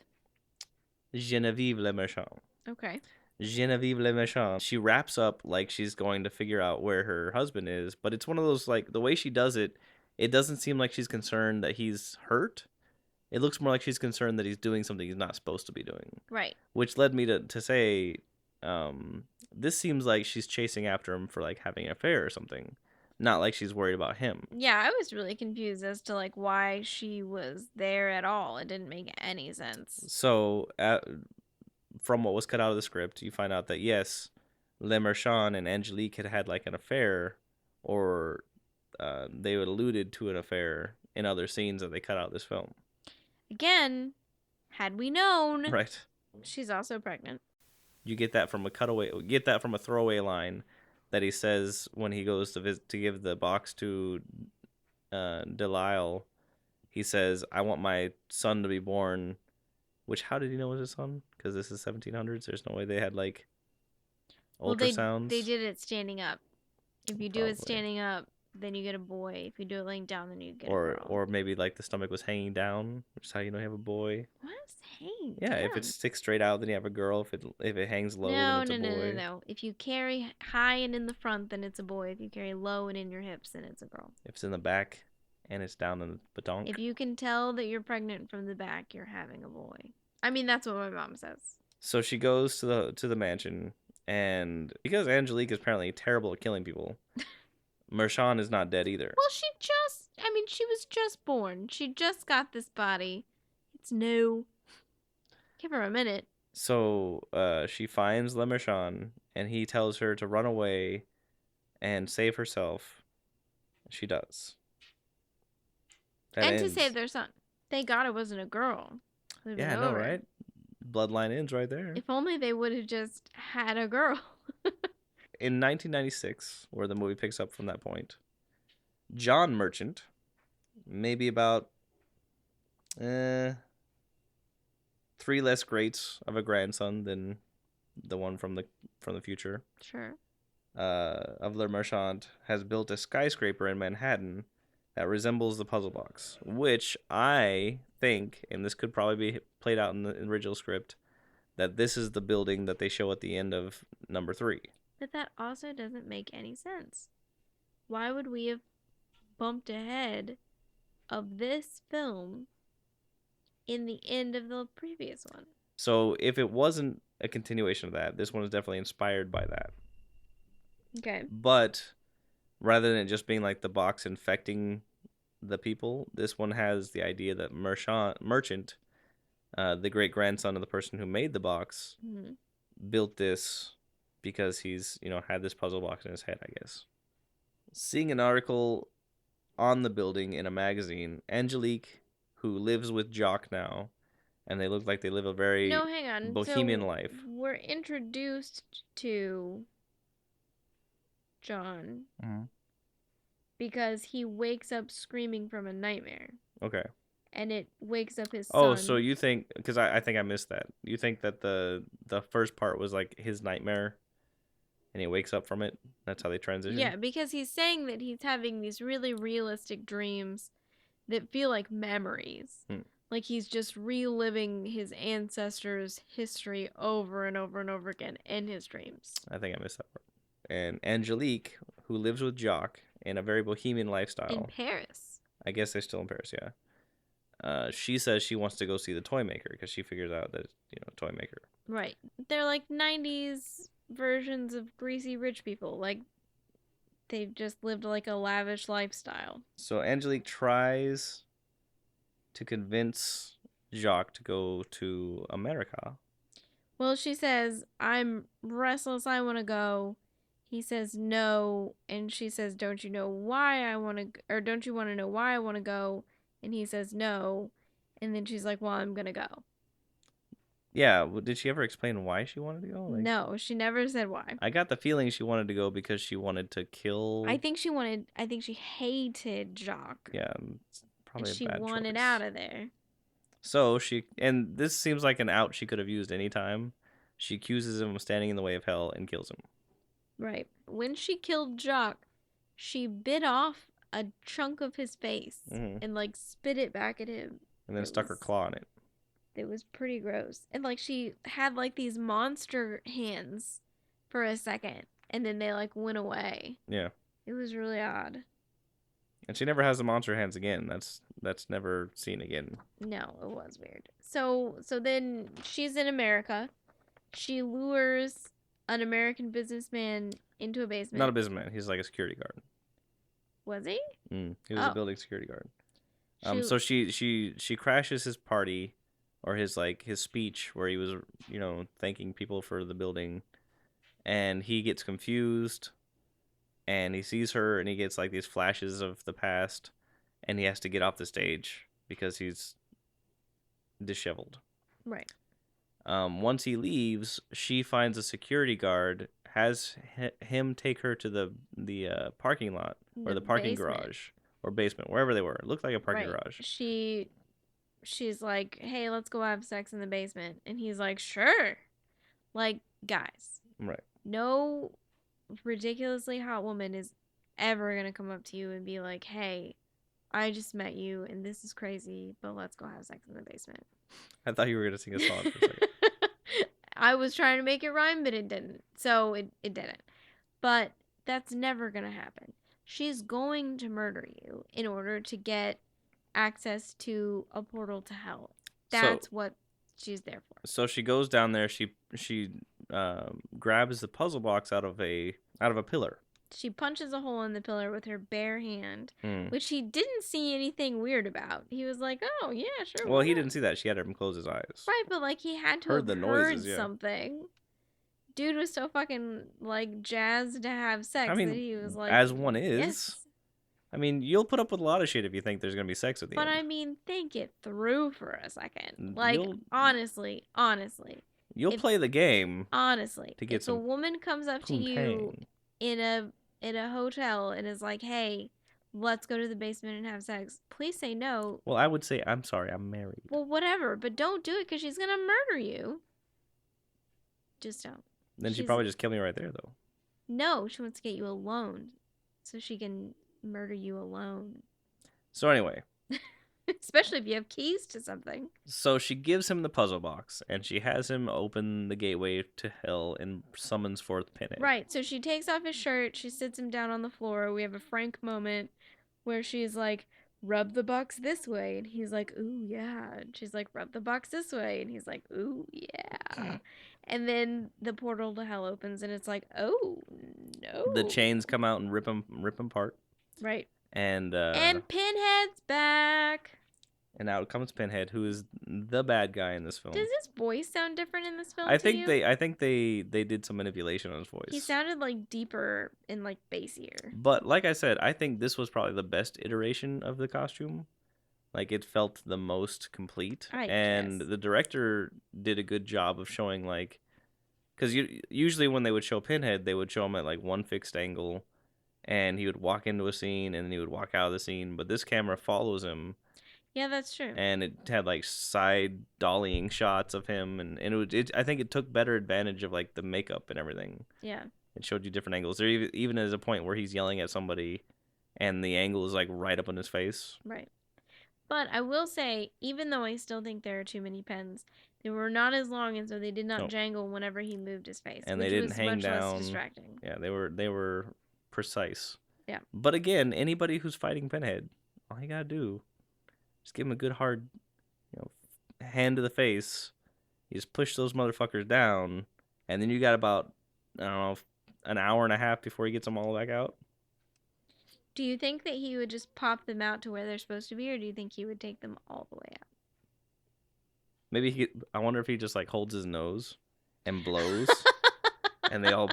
S2: Genevieve Le Marchand.
S3: Okay.
S2: Genevieve Le Marchand. She wraps up like she's going to figure out where her husband is, but it's one of those, like, the way she does it, it doesn't seem like she's concerned that he's hurt. It looks more like she's concerned that he's doing something he's not supposed to be doing.
S3: Right.
S2: Which led me to say, this seems like she's chasing after him for, like, having an affair or something. Not like she's worried about him.
S3: Yeah, I was really confused as to, like, why she was there at all. It didn't make any sense.
S2: So, from what was cut out of the script, you find out that, yes, Le Marchand and Angelique had like, an affair, or they had alluded to an affair in other scenes that they cut out of this film.
S3: Again, had we known.
S2: Right.
S3: She's also pregnant.
S2: You get that from a throwaway line that he says when he goes to give the box to Delisle. He says, "I want my son to be born." Which, how did he know it was his son? Because this is 1700s. There's no way they had like ultrasounds.
S3: They did it standing up. If you do it standing up, then you get a boy. If you do it laying down, then you get a girl.
S2: Or maybe like the stomach was hanging down, which is how you know you have a boy.
S3: What is hanging
S2: Yeah,
S3: down?
S2: if it sticks straight out, then you have a girl. If it hangs low, then it's a boy.
S3: No. If you carry high and in the front, then it's a boy. If you carry low and in your hips, then it's a girl.
S2: If it's in the back and it's down in the batonk.
S3: If you can tell that you're pregnant from the back, you're having a boy. I mean, that's what my mom says.
S2: So she goes to the mansion, and because Angelique is apparently terrible at killing people, Marchand is not dead either.
S3: Well, she was just born. She just got this body. It's new. Give her a minute.
S2: So she finds Le Marchand, and he tells her to run away and save herself. She does.
S3: To save their son. Thank God it wasn't a girl.
S2: Yeah, I know, right? Bloodline ends right there.
S3: If only they would have just had a girl.
S2: In 1996, where the movie picks up from that point, John Merchant, maybe about 3 less greats of a grandson than the one from the future.
S3: Sure.
S2: Of Le Marchand, has built a skyscraper in Manhattan that resembles the puzzle box, which I think, and this could probably be played out in the original script, that this is the building that they show at the end of number 3.
S3: But that also doesn't make any sense. Why would we have bumped ahead of this film in the end of the previous one?
S2: So if it wasn't a continuation of that, this one is definitely inspired by that.
S3: Okay.
S2: But rather than it just being like the box infecting the people, this one has the idea that Merchant, the great grandson of the person who made the box, built this because he's, had this puzzle box in his head, I guess. Seeing an article on the building in a magazine, Angelique, who lives with Jock now, and they look like they live a very
S3: No, hang on.
S2: bohemian
S3: So
S2: life.
S3: we're introduced to John because he wakes up screaming from a nightmare.
S2: Okay.
S3: And it wakes up his son.
S2: Oh, so you think, because I think I missed that. You think that the first part was like his nightmare and he wakes up from it? That's how they transition?
S3: Yeah, because he's saying that he's having these really realistic dreams that feel like memories. Like he's just reliving his ancestors' history over and over and over again in his dreams.
S2: I think I missed that part. And Angelique, who lives with Jock in a very bohemian lifestyle.
S3: In Paris.
S2: I guess they're still in Paris, yeah. She says she wants to go see the toy maker because she figures out that, toy maker.
S3: Right. They're like 90s versions of greasy rich people. Like, they've just lived like a lavish lifestyle.
S2: So Angelique tries to convince Jacques to go to America.
S3: Well, she says, I'm restless, I want to go. He says no, and she says, don't you know why I want to, or don't you want to know why I want to go? And he says no, and then she's like, well, I'm going to go.
S2: Yeah, did she ever explain why she wanted to go?
S3: No, she never said why.
S2: I got the feeling she wanted to go because she wanted to kill...
S3: I think she hated Jacques.
S2: Yeah, it's probably
S3: and
S2: a bad
S3: she wanted
S2: choice.
S3: out of there.
S2: So and this seems like an out she could have used any time. She accuses him of standing in the way of hell and kills him.
S3: Right. When she killed Jacques, she bit off a chunk of his face and like spit it back at him.
S2: And then stuck her claw in it.
S3: It was pretty gross. And like she had like these monster hands for a second and then they like went away.
S2: Yeah.
S3: It was really odd.
S2: And she never has the monster hands again. That's never seen again.
S3: No, it was weird. So then she's in America. She lures an American businessman into a basement.
S2: Not a businessman. He's like a security guard.
S3: Was he?
S2: He was a building security guard.
S3: She...
S2: So she crashes his party, or his speech where he was, thanking people for the building, and he gets confused, and he sees her, and he gets like these flashes of the past, and he has to get off the stage because he's disheveled.
S3: Right.
S2: Once he leaves, she finds a security guard, has him take her to the parking lot, or the parking garage, or basement, wherever they were. It looked like a parking garage.
S3: She's like, hey, let's go have sex in the basement. And he's like, sure. Like, guys.
S2: Right.
S3: No ridiculously hot woman is ever going to come up to you and be like, hey, I just met you and this is crazy, but let's go have sex in the basement.
S2: I thought you were going to sing a song for a second.
S3: I was trying to make it rhyme, but it didn't. So it didn't. But that's never going to happen. She's going to murder you in order to get access to a portal to hell. That's what she's there for.
S2: So she goes down there. She grabs the puzzle box out of a pillar.
S3: She punches a hole in the pillar with her bare hand, which he didn't see anything weird about. He was like, "Oh yeah, sure."
S2: Well, he didn't see that. She had him close his eyes.
S3: Right, but like he had to have heard something. Dude was so fucking like jazzed to have sex that he was like,
S2: as one is.
S3: Yes.
S2: I mean, you'll put up with a lot of shit if you think there's gonna be sex at the end.
S3: But I mean, think it through for a second. Like, honestly.
S2: You'll play the game.
S3: Honestly.
S2: To get
S3: if a woman comes up to you in a hotel and is like, hey, let's go to the basement and have sex, please say no.
S2: Well, I would say, I'm sorry, I'm married.
S3: Well, whatever. But don't do it because she's gonna murder you. Just don't.
S2: Then she'd probably just kill me right there, though.
S3: No, she wants to get you alone. So she can murder you alone.
S2: So anyway.
S3: Especially if you have keys to something.
S2: So she gives him the puzzle box, and she has him open the gateway to hell and summons forth Pinhead.
S3: Right, so she takes off his shirt, she sits him down on the floor. We have a frank moment where she's like, rub the box this way. And he's like, ooh, yeah. And she's like, rub the box this way. And he's like, ooh, yeah. And then the portal to hell opens, and it's like, oh, no.
S2: The chains come out and rip him apart.
S3: Right.
S2: And
S3: Pinhead's back.
S2: And out comes Pinhead, who is the bad guy in this film.
S3: Does his voice sound different in this film
S2: I
S3: to
S2: think
S3: you?
S2: I think they did some manipulation on his voice.
S3: He sounded like deeper and like bassier.
S2: But like I said, I think this was probably the best iteration of the costume. Like it felt the most complete, and
S3: guess.
S2: the director did a good job of showing like, because usually when they would show Pinhead, they would show him at like one fixed angle, and he would walk into a scene and then he would walk out of the scene. But this camera follows him.
S3: Yeah, that's true.
S2: And it had like side dollying shots of him, and I think it took better advantage of like the makeup and everything.
S3: Yeah.
S2: It showed you different angles. There even is a point where he's yelling at somebody, and the angle is like right up on his face.
S3: Right. But I will say, even though I still think there are too many pens, they were not as long, and so they did not jangle whenever he moved his face,
S2: and
S3: which
S2: they didn't
S3: was
S2: hang
S3: much
S2: down.
S3: less distracting.
S2: Yeah, they were precise.
S3: Yeah.
S2: But again, anybody who's fighting Pinhead, all you gotta do, just give him a good hard, hand to the face. You just push those motherfuckers down, and then you got about, I don't know, an hour and a half before he gets them all back out.
S3: Do you think that he would just pop them out to where they're supposed to be, or do you think he would take them all the way out?
S2: Maybe I wonder if he just like holds his nose and blows, and they all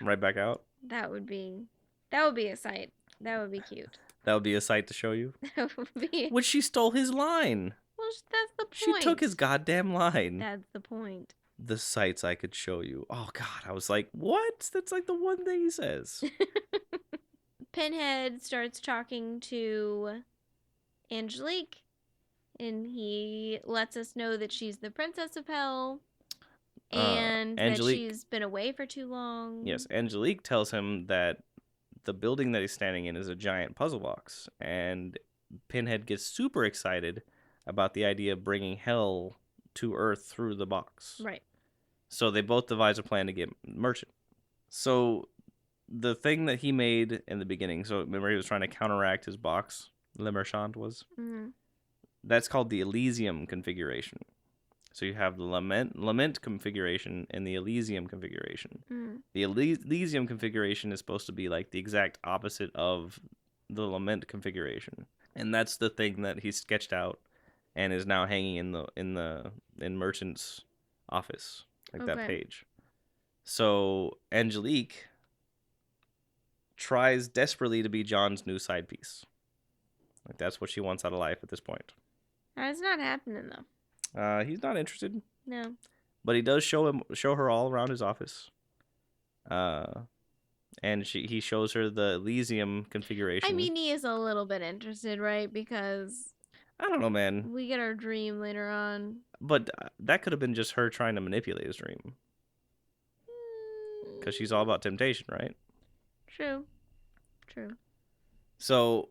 S2: right back out.
S3: That would be a sight. That would be cute.
S2: That would be a sight to show you.
S3: That would be.
S2: Which she stole his line.
S3: Well, that's the point.
S2: She took his goddamn line.
S3: That's the point.
S2: The sights I could show you. Oh God, I was like, what? That's like the one thing he says.
S3: Pinhead starts talking to Angelique, and he lets us know that she's the princess of hell, and that she's been away for too long.
S2: Yes, Angelique tells him that the building that he's standing in is a giant puzzle box, and Pinhead gets super excited about the idea of bringing hell to Earth through the box.
S3: Right.
S2: So they both devise a plan to get Merchant. So the thing that he made in the beginning, so remember he was trying to counteract his box, Le Merchant was?
S3: Mm-hmm.
S2: That's called the Elysium configuration. So you have the lament configuration and the Elysium configuration.
S3: Mm.
S2: The Elysium configuration is supposed to be like the exact opposite of the lament configuration, and that's the thing that he sketched out and is now hanging in Merchant's office, like that page. So Angelique tries desperately to be John's new side piece. Like that's what she wants out of life at this point.
S3: That's not happening though.
S2: He's not interested.
S3: No.
S2: But he does show her all around his office. And he shows her the Elysium configuration.
S3: I mean, he is a little bit interested, right? Because
S2: I don't know, man.
S3: We get our dream later on.
S2: But that could have been just her trying to manipulate his dream. Because she's all about temptation, right?
S3: True.
S2: So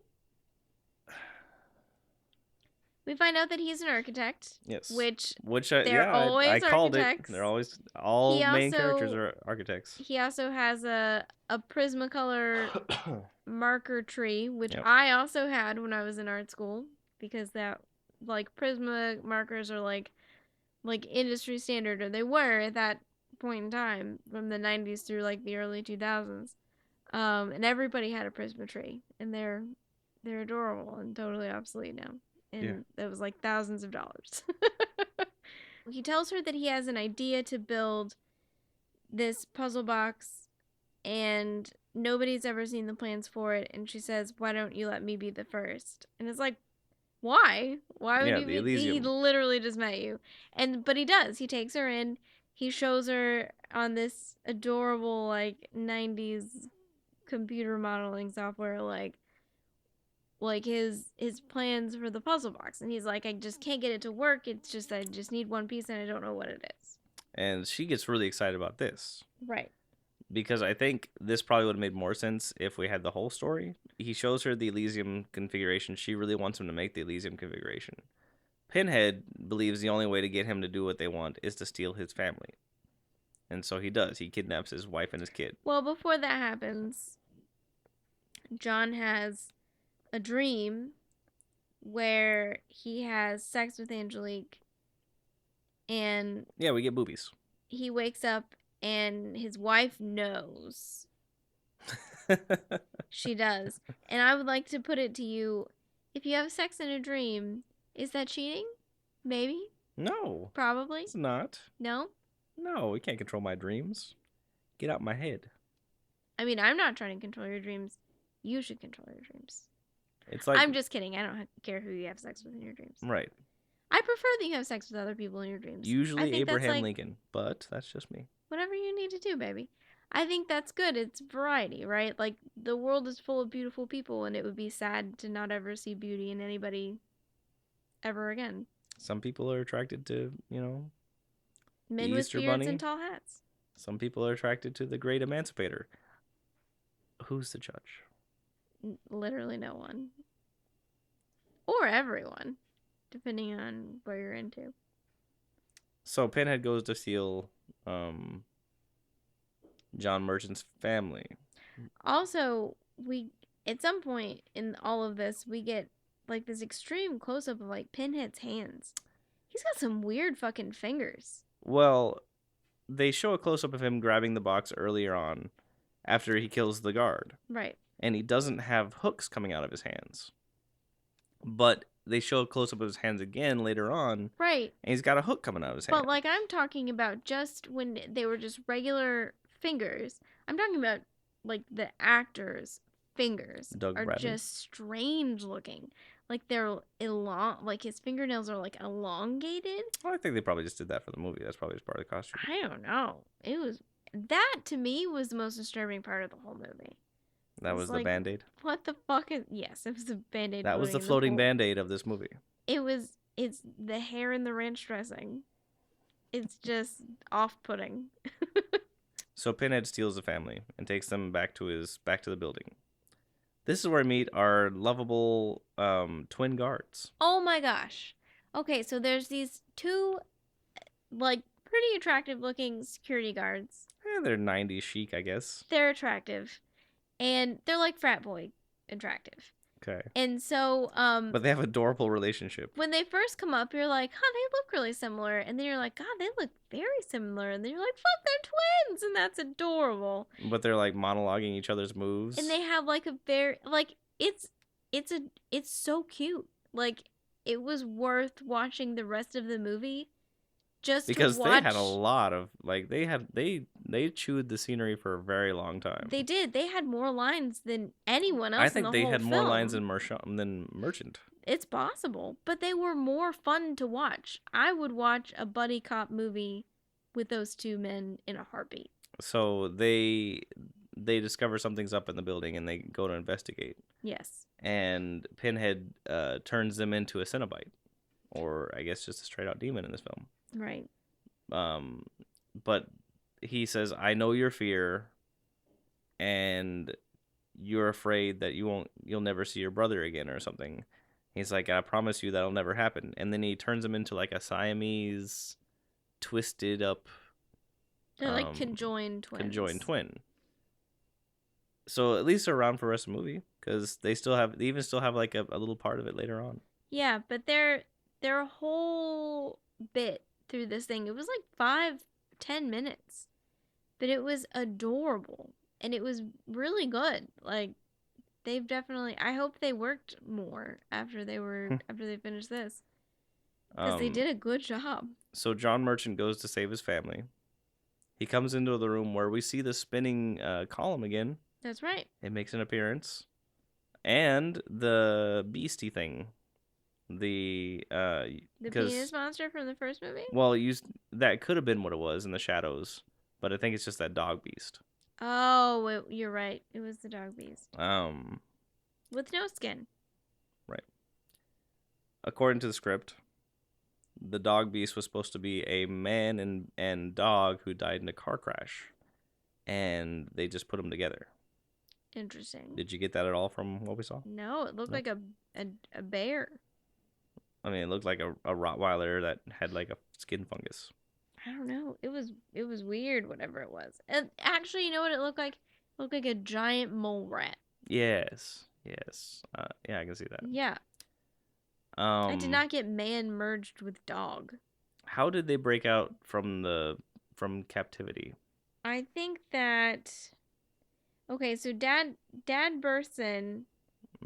S3: we find out that he's an architect.
S2: Yes.
S3: Which
S2: I called it. They're always main characters are architects.
S3: He also has a Prismacolor marker tree, which
S2: Yep.
S3: I also had when I was in art school, because that Prisma markers are like industry standard, or they were at that point in time from the 90s through the early 2000s. And everybody had a Prisma tree, and they're adorable and totally obsolete now. And that was thousands of dollars. He tells her that he has an idea to build this puzzle box, and nobody's ever seen the plans for it. And she says, "Why don't you let me be the first?" And it's like, why? Why would you be? He literally just met you. But he does. He takes her in. He shows her on this adorable 90s computer modeling software his plans for the puzzle box, and he's like, I just can't get it to work. It's just I just need one piece and I don't know what it is.
S2: And she gets really excited about this.
S3: Right.
S2: Because I think this probably would have made more sense if we had the whole story. He shows her the Elysium configuration. She really wants him to make the Elysium configuration. Pinhead believes the only way to get him to do what they want is to steal his family. And so he does. He kidnaps his wife and his kid.
S3: Well, before that happens, John has a dream where he has sex with Angelique, and
S2: we get boobies.
S3: He wakes up and his wife knows. She does. And I would like to put it to you, if you have sex in a dream, is that cheating? Maybe.
S2: No,
S3: Probably.
S2: it's not.
S3: No?
S2: No, we can't control my dreams. Get out my head.
S3: I mean, I'm not trying to control your dreams. You should control your dreams.
S2: It's like
S3: I'm just kidding. I don't care who you have sex with in your dreams.
S2: right.
S3: I prefer that you have sex with other people in your dreams. I
S2: Usually
S3: think that's
S2: Abraham
S3: like
S2: Lincoln, but that's just me.
S3: whatever you need to do, baby. I think that's good. It's variety, right? Like the world is full of beautiful people, and it would be sad to not ever see beauty in anybody ever again.
S2: Some people are attracted to,
S3: Men
S2: the
S3: with
S2: Easter
S3: beards
S2: Bunny.
S3: and tall hats.
S2: Some people are attracted to the Great Emancipator. Who's the judge?
S3: Literally no one. Or everyone, depending on what you're into.
S2: So Pinhead goes to steal John Merchant's family.
S3: Also, we at some point in all of this, we get like this extreme close up of like Pinhead's hands. He's got some weird fucking fingers.
S2: Well, they show a close up of him grabbing the box earlier on after he kills the guard.
S3: Right.
S2: And he doesn't have hooks coming out of his hands. But they show a close up of his hands again later on.
S3: Right.
S2: And he's got a hook coming out of his hand.
S3: But like I'm talking about just when they were just regular fingers. I'm talking about like the actor's fingers
S2: Doug
S3: are
S2: Bradley.
S3: just strange looking. Like they're like his fingernails are like elongated.
S2: Well, I think they probably just did that for the movie. That's probably just part of the costume.
S3: I don't know. That to me was the most disturbing part of the whole movie.
S2: That was the Band-Aid?
S3: What the fuck is... Yes, it was the Band-Aid.
S2: That was the floating Band-Aid of this movie.
S3: It's the hair in the ranch dressing. It's just off-putting.
S2: So Pinhead steals the family and takes them back to the building. This is where we meet our lovable twin guards.
S3: Oh my gosh. Okay, so there's these two, like, pretty attractive-looking security guards.
S2: They're 90s chic, I guess.
S3: They're attractive. And they're like frat boy attractive.
S2: Okay.
S3: And so,
S2: but they have an adorable relationship.
S3: When they first come up, you're like, huh, they look really similar. And then you're like, God, they look very similar. And then you're like, fuck, they're twins. And that's adorable.
S2: But they're like monologuing each other's moves.
S3: And they have like a very, like, it's so cute. Like, it was worth watching the rest of the movie just
S2: because
S3: to watch.
S2: They had a lot of, like, they chewed the scenery for a very long time.
S3: They did. They had more lines than anyone else.
S2: I think
S3: in the
S2: they
S3: whole
S2: had
S3: film.
S2: more lines than Merchant.
S3: It's possible, but they were more fun to watch. I would watch a buddy cop movie with those two men in a heartbeat.
S2: So they discover something's up in the building and they go to investigate.
S3: Yes.
S2: And Pinhead turns them into a Cenobite, or I guess just a straight out demon in this film.
S3: Right.
S2: But he says, "I know your fear, and you're afraid that you'll never see your brother again or something." He's like, "I promise you that'll never happen." And then he turns him into like a Siamese, twisted up.
S3: They're like conjoined twins.
S2: Conjoined twin. So at least they're around for the rest of the movie because they even still have like a little part of it later on.
S3: Yeah, but their whole bit through this thing, it was like 5-10 minutes, but it was adorable and it was really good. Like they've definitely, I hope they worked more after they finished this, because they did a good job.
S2: So John Merchant goes to save his family. He comes into the room where we see the spinning column again.
S3: That's right.
S2: It makes an appearance, and the beastie thing. The
S3: penis monster from the first movie?
S2: Well, that could have been what it was in the shadows, but I think it's just that dog beast.
S3: Oh, you're right. It was the dog beast.
S2: With
S3: no skin.
S2: Right. According to the script, the dog beast was supposed to be a man and dog who died in a car crash, and they just put them together.
S3: Interesting.
S2: Did you get that at all from what we saw?
S3: No, it looked like a bear.
S2: I mean, it looked like a Rottweiler that had like a skin fungus.
S3: I don't know. It was weird, whatever it was. And actually, you know what it looked like? It looked like a giant mole rat.
S2: Yes. Yeah, I can see that.
S3: Yeah. I did not get man merged with dog.
S2: How did they break out from captivity?
S3: I think that... Okay, so Dad bursts in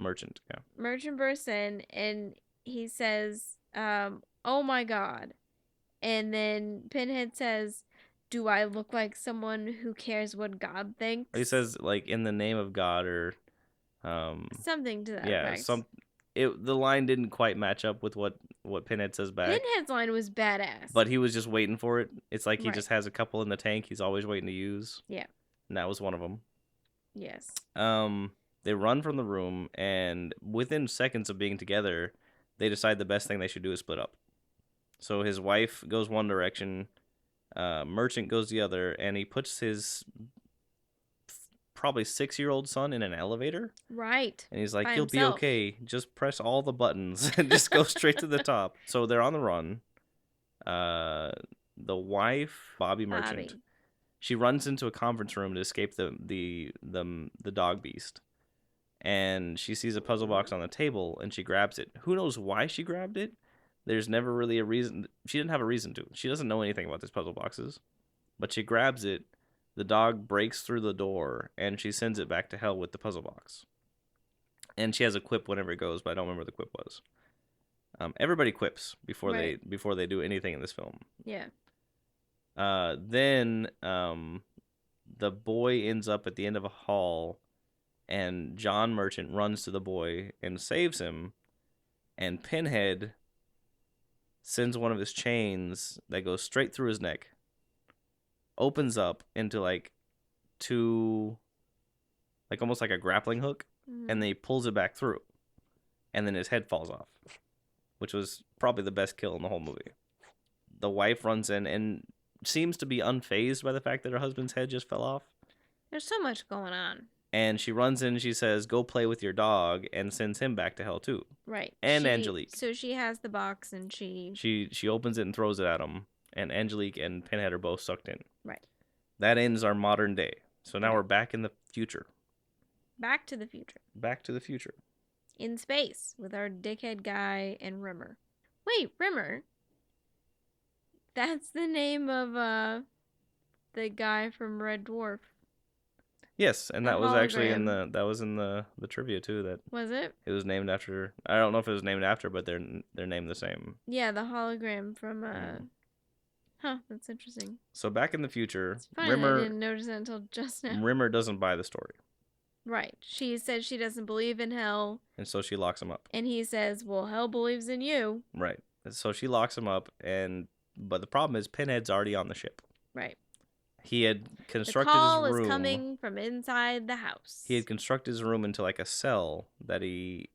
S2: Merchant, yeah.
S3: Merchant bursts in and he says, "Oh my God!" And then Pinhead says, "Do I look like someone who cares what God thinks?"
S2: He says, like, in the name of God, or
S3: something to that
S2: yeah,
S3: effect.
S2: the line didn't quite match up with what Pinhead says back.
S3: Pinhead's line was badass.
S2: But he was just waiting for it. It's like he
S3: Right.
S2: just has a couple in the tank he's always waiting to use.
S3: Yeah.
S2: And that was one of them.
S3: Yes.
S2: They run from the room, and within seconds of being together, they decide the best thing they should do is split up. So his wife goes one direction, Merchant goes the other, and he puts his probably 6-year-old son in an elevator.
S3: Right.
S2: And he's like,
S3: By
S2: "You'll be
S3: himself.
S2: okay. Just press all the buttons and just go straight to the top." So they're on the run. The wife, Bobby Merchant, she runs into a conference room to escape the dog beast. And she sees a puzzle box on the table, and she grabs it. Who knows why she grabbed it? There's never really a reason. She didn't have a reason to. She doesn't know anything about these puzzle boxes. But she grabs it. The dog breaks through the door, and she sends it back to hell with the puzzle box. And she has a quip whenever it goes, but I don't remember what the quip was. Everybody quips before they do anything in this film.
S3: Yeah.
S2: Then the boy ends up at the end of a hall, and John Merchant runs to the boy and saves him, and Pinhead sends one of his chains that goes straight through his neck, opens up into like two, like almost like a grappling hook, and then he pulls it back through, and then his head falls off, which was probably the best kill in the whole movie. The wife runs in and seems to be unfazed by the fact that her husband's head just fell off.
S3: There's so much going on.
S2: And she runs in and she says, "Go play with your dog," and sends him back to hell too.
S3: Right.
S2: And Angelique.
S3: So she has the box and
S2: she opens it and throws it at him, and Angelique and Pinhead are both sucked in.
S3: Right.
S2: That ends our modern day. So now we're back in the future.
S3: Back to the future.
S2: Back to the future.
S3: In space with our dickhead guy and Rimmer. Wait, Rimmer? That's the name of the guy from Red Dwarf.
S2: Yes, and
S3: The
S2: that was actually in
S3: hologram.
S2: the trivia too. That
S3: Was it?
S2: it was named after. I don't know if it was named after, but they're named the same.
S3: Yeah, the hologram from Huh, that's interesting.
S2: So back in the future,
S3: It's funny I didn't notice that until just now.
S2: Rimmer doesn't buy the story.
S3: Right. She says she doesn't believe in hell.
S2: And so she locks him up.
S3: And he says, "Well, hell believes in you."
S2: Right. So she locks him up, but the problem is Pinhead's already on the ship.
S3: Right.
S2: He had constructed
S3: the call
S2: his room.
S3: is coming from inside the house.
S2: He had constructed his room into like a cell that he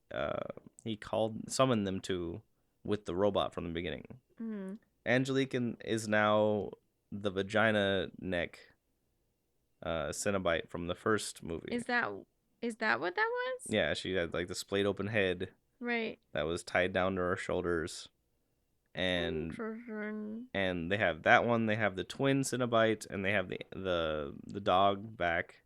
S2: summoned them to with the robot from the beginning.
S3: Mm-hmm.
S2: Angelique is now the vagina neck Cenobite from the first movie.
S3: Is that what that was?
S2: Yeah, she had like the splayed open head.
S3: Right.
S2: That was tied down to her shoulders. And
S3: Interesting.
S2: and they have that one, they have the twin Cenobite, and they have the dog back,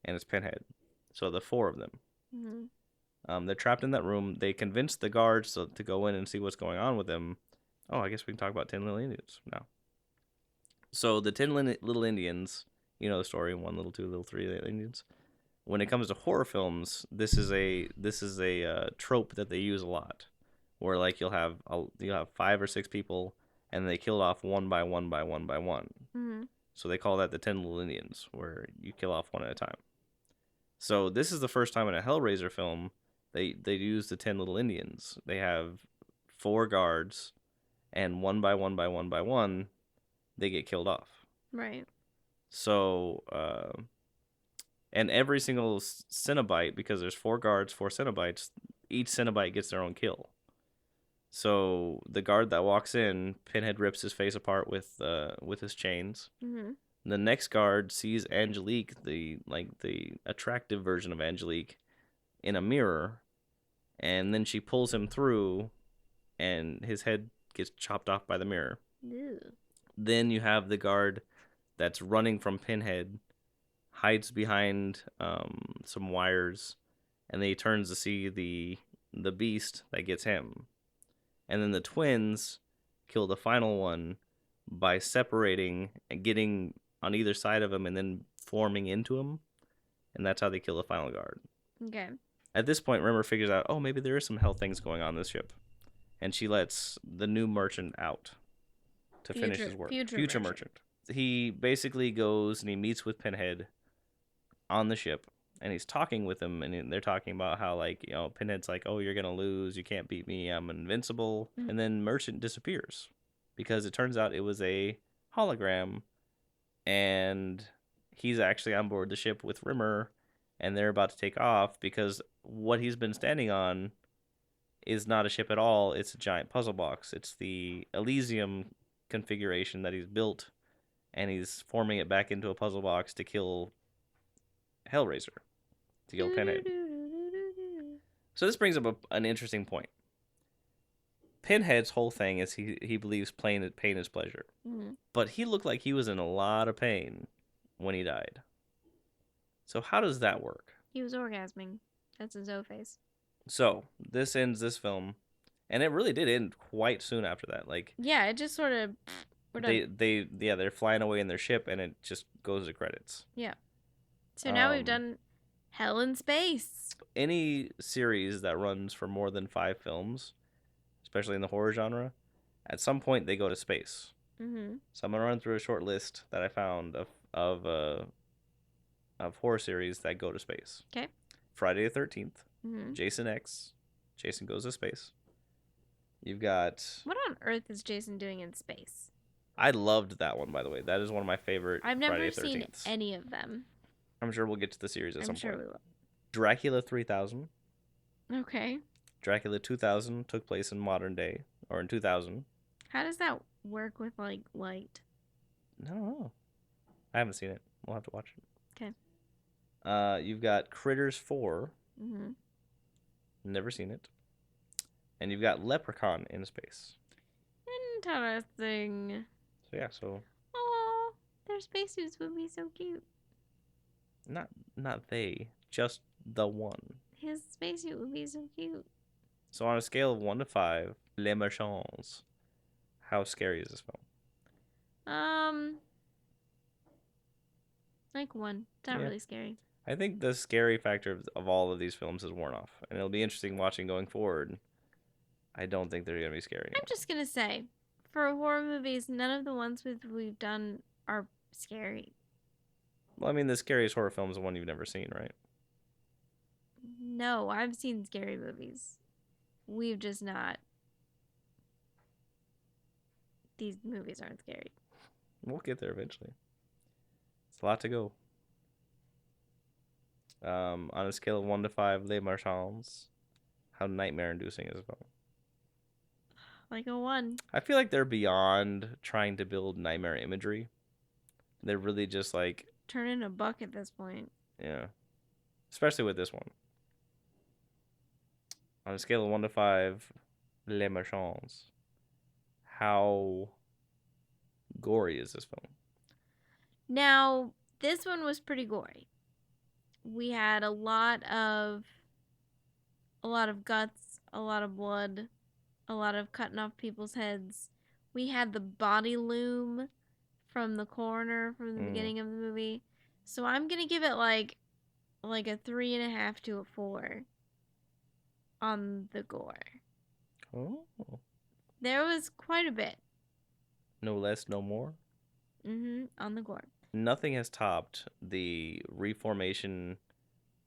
S2: and it's Pinhead. So the four of them.
S3: Mm-hmm.
S2: They're trapped in that room. They convince the guards to go in and see what's going on with them. Oh, I guess we can talk about 10 Little Indians now. So the 10 Little Indians, you know the story, 1 little 2 little 3 little Indians. When it comes to horror films, this is a trope that they use a lot, where like you'll have 5 or 6 people, and they kill off one by one by one by one.
S3: Mm-hmm.
S2: So they call that the 10 Little Indians, where you kill off one at a time. So this is the first time in a Hellraiser film they use the 10 Little Indians. They have 4 guards, and one by one by one by one, they get killed off.
S3: Right.
S2: So, and every single Cenobite, because there's 4 guards, 4 Cenobites, each Cenobite gets their own kill. So the guard that walks in, Pinhead rips his face apart with his chains.
S3: Mm-hmm.
S2: The next guard sees Angelique, the attractive version of Angelique, in a mirror, and then she pulls him through, and his head gets chopped off by the mirror.
S3: Ew.
S2: Then you have the guard that's running from Pinhead, hides behind some wires, and then he turns to see the beast that gets him. And then the twins kill the final one by separating and getting on either side of him and then forming into him. And that's how they kill the final guard.
S3: Okay.
S2: At this point, Rimmer figures out, oh, maybe there is some hell things going on this ship. And she lets the new merchant out to finish his work.
S3: Future
S2: Merchant. He basically goes and he meets with Pinhead on the ship. And he's talking with him. And they're talking about how, like, you know, Pinhead's like, oh, you're going to lose. You can't beat me. I'm invincible. Mm-hmm. And then Merchant disappears. Because it turns out it was a hologram. And he's actually on board the ship with Rimmer. And they're about to take off because what he's been standing on is not a ship at all. It's a giant puzzle box. It's the Elysium configuration that he's built, and he's forming it back into a puzzle box to kill Hellraiser, to kill Pinhead. So this brings up an interesting point. Pinhead's whole thing is he believes pain is pleasure. Mm-hmm. But he looked like he was in a lot of pain when he died. So how does that work?
S3: He was orgasming. That's his O face.
S2: So this ends this film, and it really did end quite soon after that. Like,
S3: yeah, it just sort of.
S2: They're flying away in their ship, and it just goes to credits.
S3: Yeah. So now we've done Hell in Space.
S2: Any series that runs for more than 5 films, especially in the horror genre, at some point they go to space. Mm-hmm. So I'm gonna run through a short list that I found of horror series that go to space.
S3: Okay.
S2: Friday the 13th, mm-hmm. Jason X, Jason Goes to Space. You've got...
S3: What on earth is Jason doing in space?
S2: I loved that one, by the way. That is one of my favorite
S3: I've never seen any of them.
S2: I'm sure we'll get to the series at some point.
S3: I'm sure we will.
S2: Dracula 3000.
S3: Okay.
S2: Dracula 2000 took place in modern day, or in 2000.
S3: How does that work with, like, light?
S2: I don't know. I haven't seen it. We'll have to watch it.
S3: Okay.
S2: You've got Critters 4.
S3: Mm-hmm.
S2: Never seen it. And you've got Leprechaun in Space.
S3: Interesting.
S2: So yeah, so.
S3: Oh, their spacesuits would be so cute.
S2: Not they, just the one.
S3: His spacesuit would be so cute.
S2: So on a scale of 1 to 5, Les Marchands, how scary is this film?
S3: Like 1. It's not really scary.
S2: I think the scary factor of all of these films is worn off, and it'll be interesting watching going forward. I don't think they're gonna be scary anymore.
S3: I'm just gonna say, for horror movies, none of the ones we've done are scary.
S2: Well, I mean, the scariest horror film is the one you've never seen, right?
S3: No, I've seen scary movies. We've just not. These movies aren't scary.
S2: We'll get there eventually. It's a lot to go. On a scale of 1 to 5, Les Marchands, how nightmare-inducing is the film?
S3: Like a 1.
S2: I feel like they're beyond trying to build nightmare imagery. They're really just like...
S3: Turn in a buck at this point.
S2: Yeah. Especially with this one. On a scale of 1 to 5, Les Marchands, how gory is this film?
S3: Now, this one was pretty gory. We had a lot of guts, a lot of blood, a lot of cutting off people's heads. We had the body loom from the coroner from the beginning of the movie. So I'm gonna give it like a 3.5 to a 4 on the gore.
S2: Oh.
S3: There was quite a bit.
S2: No less, no more?
S3: On the gore.
S2: Nothing has topped the reformation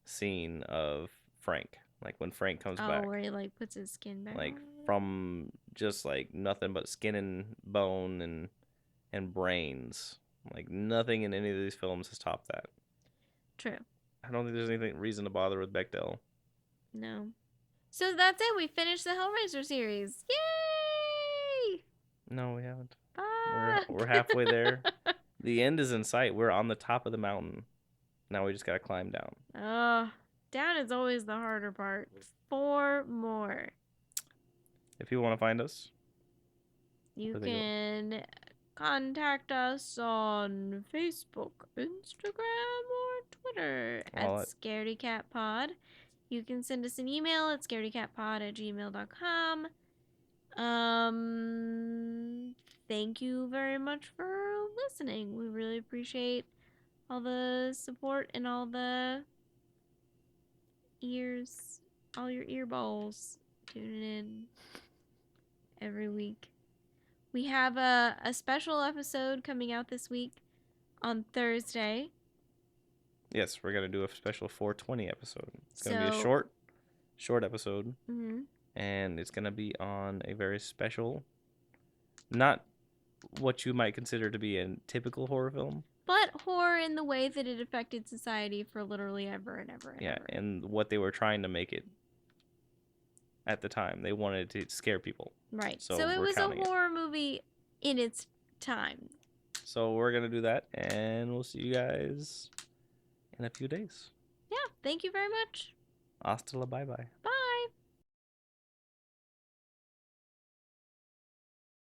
S2: scene of Frank. Like when Frank comes back.
S3: Oh, where he like puts his skin back.
S2: Like from just like nothing but skin and bone and brains. Like nothing in any of these films has topped that.
S3: True.
S2: I don't think there's anything reason to bother with Bechdel.
S3: No. So that's it. We finished the Hellraiser series. Yay!
S2: No, we haven't. We're halfway there. The end is in sight. We're on the top of the mountain. Now we just gotta climb down.
S3: Down is always the harder part. 4 more.
S2: If people want to find us,
S3: you can contact us on Facebook, Instagram, or Twitter at ScaredyCatPod. You can send us an email at scaredycatpod@gmail.com. Thank you very much for listening. We really appreciate all the support and all the, ears, all your earballs tuning in every week. We have a special episode coming out this week on Thursday.
S2: Yes, we're going to do a special 420 episode. It's going to be a short episode.
S3: Mm-hmm.
S2: And it's going to be on a very special, not what you might consider to be a typical horror film.
S3: But horror in the way that it affected society for literally ever and ever and ever.
S2: Yeah, and what they were trying to make it at the time. They wanted to scare people.
S3: Right.
S2: So
S3: it
S2: we're
S3: was a
S2: counting it.
S3: horror movie in its time.
S2: So we're going to do that, and we'll see you guys in a few days.
S3: Yeah, thank you very much.
S2: Hasta la bye-bye.
S3: Bye.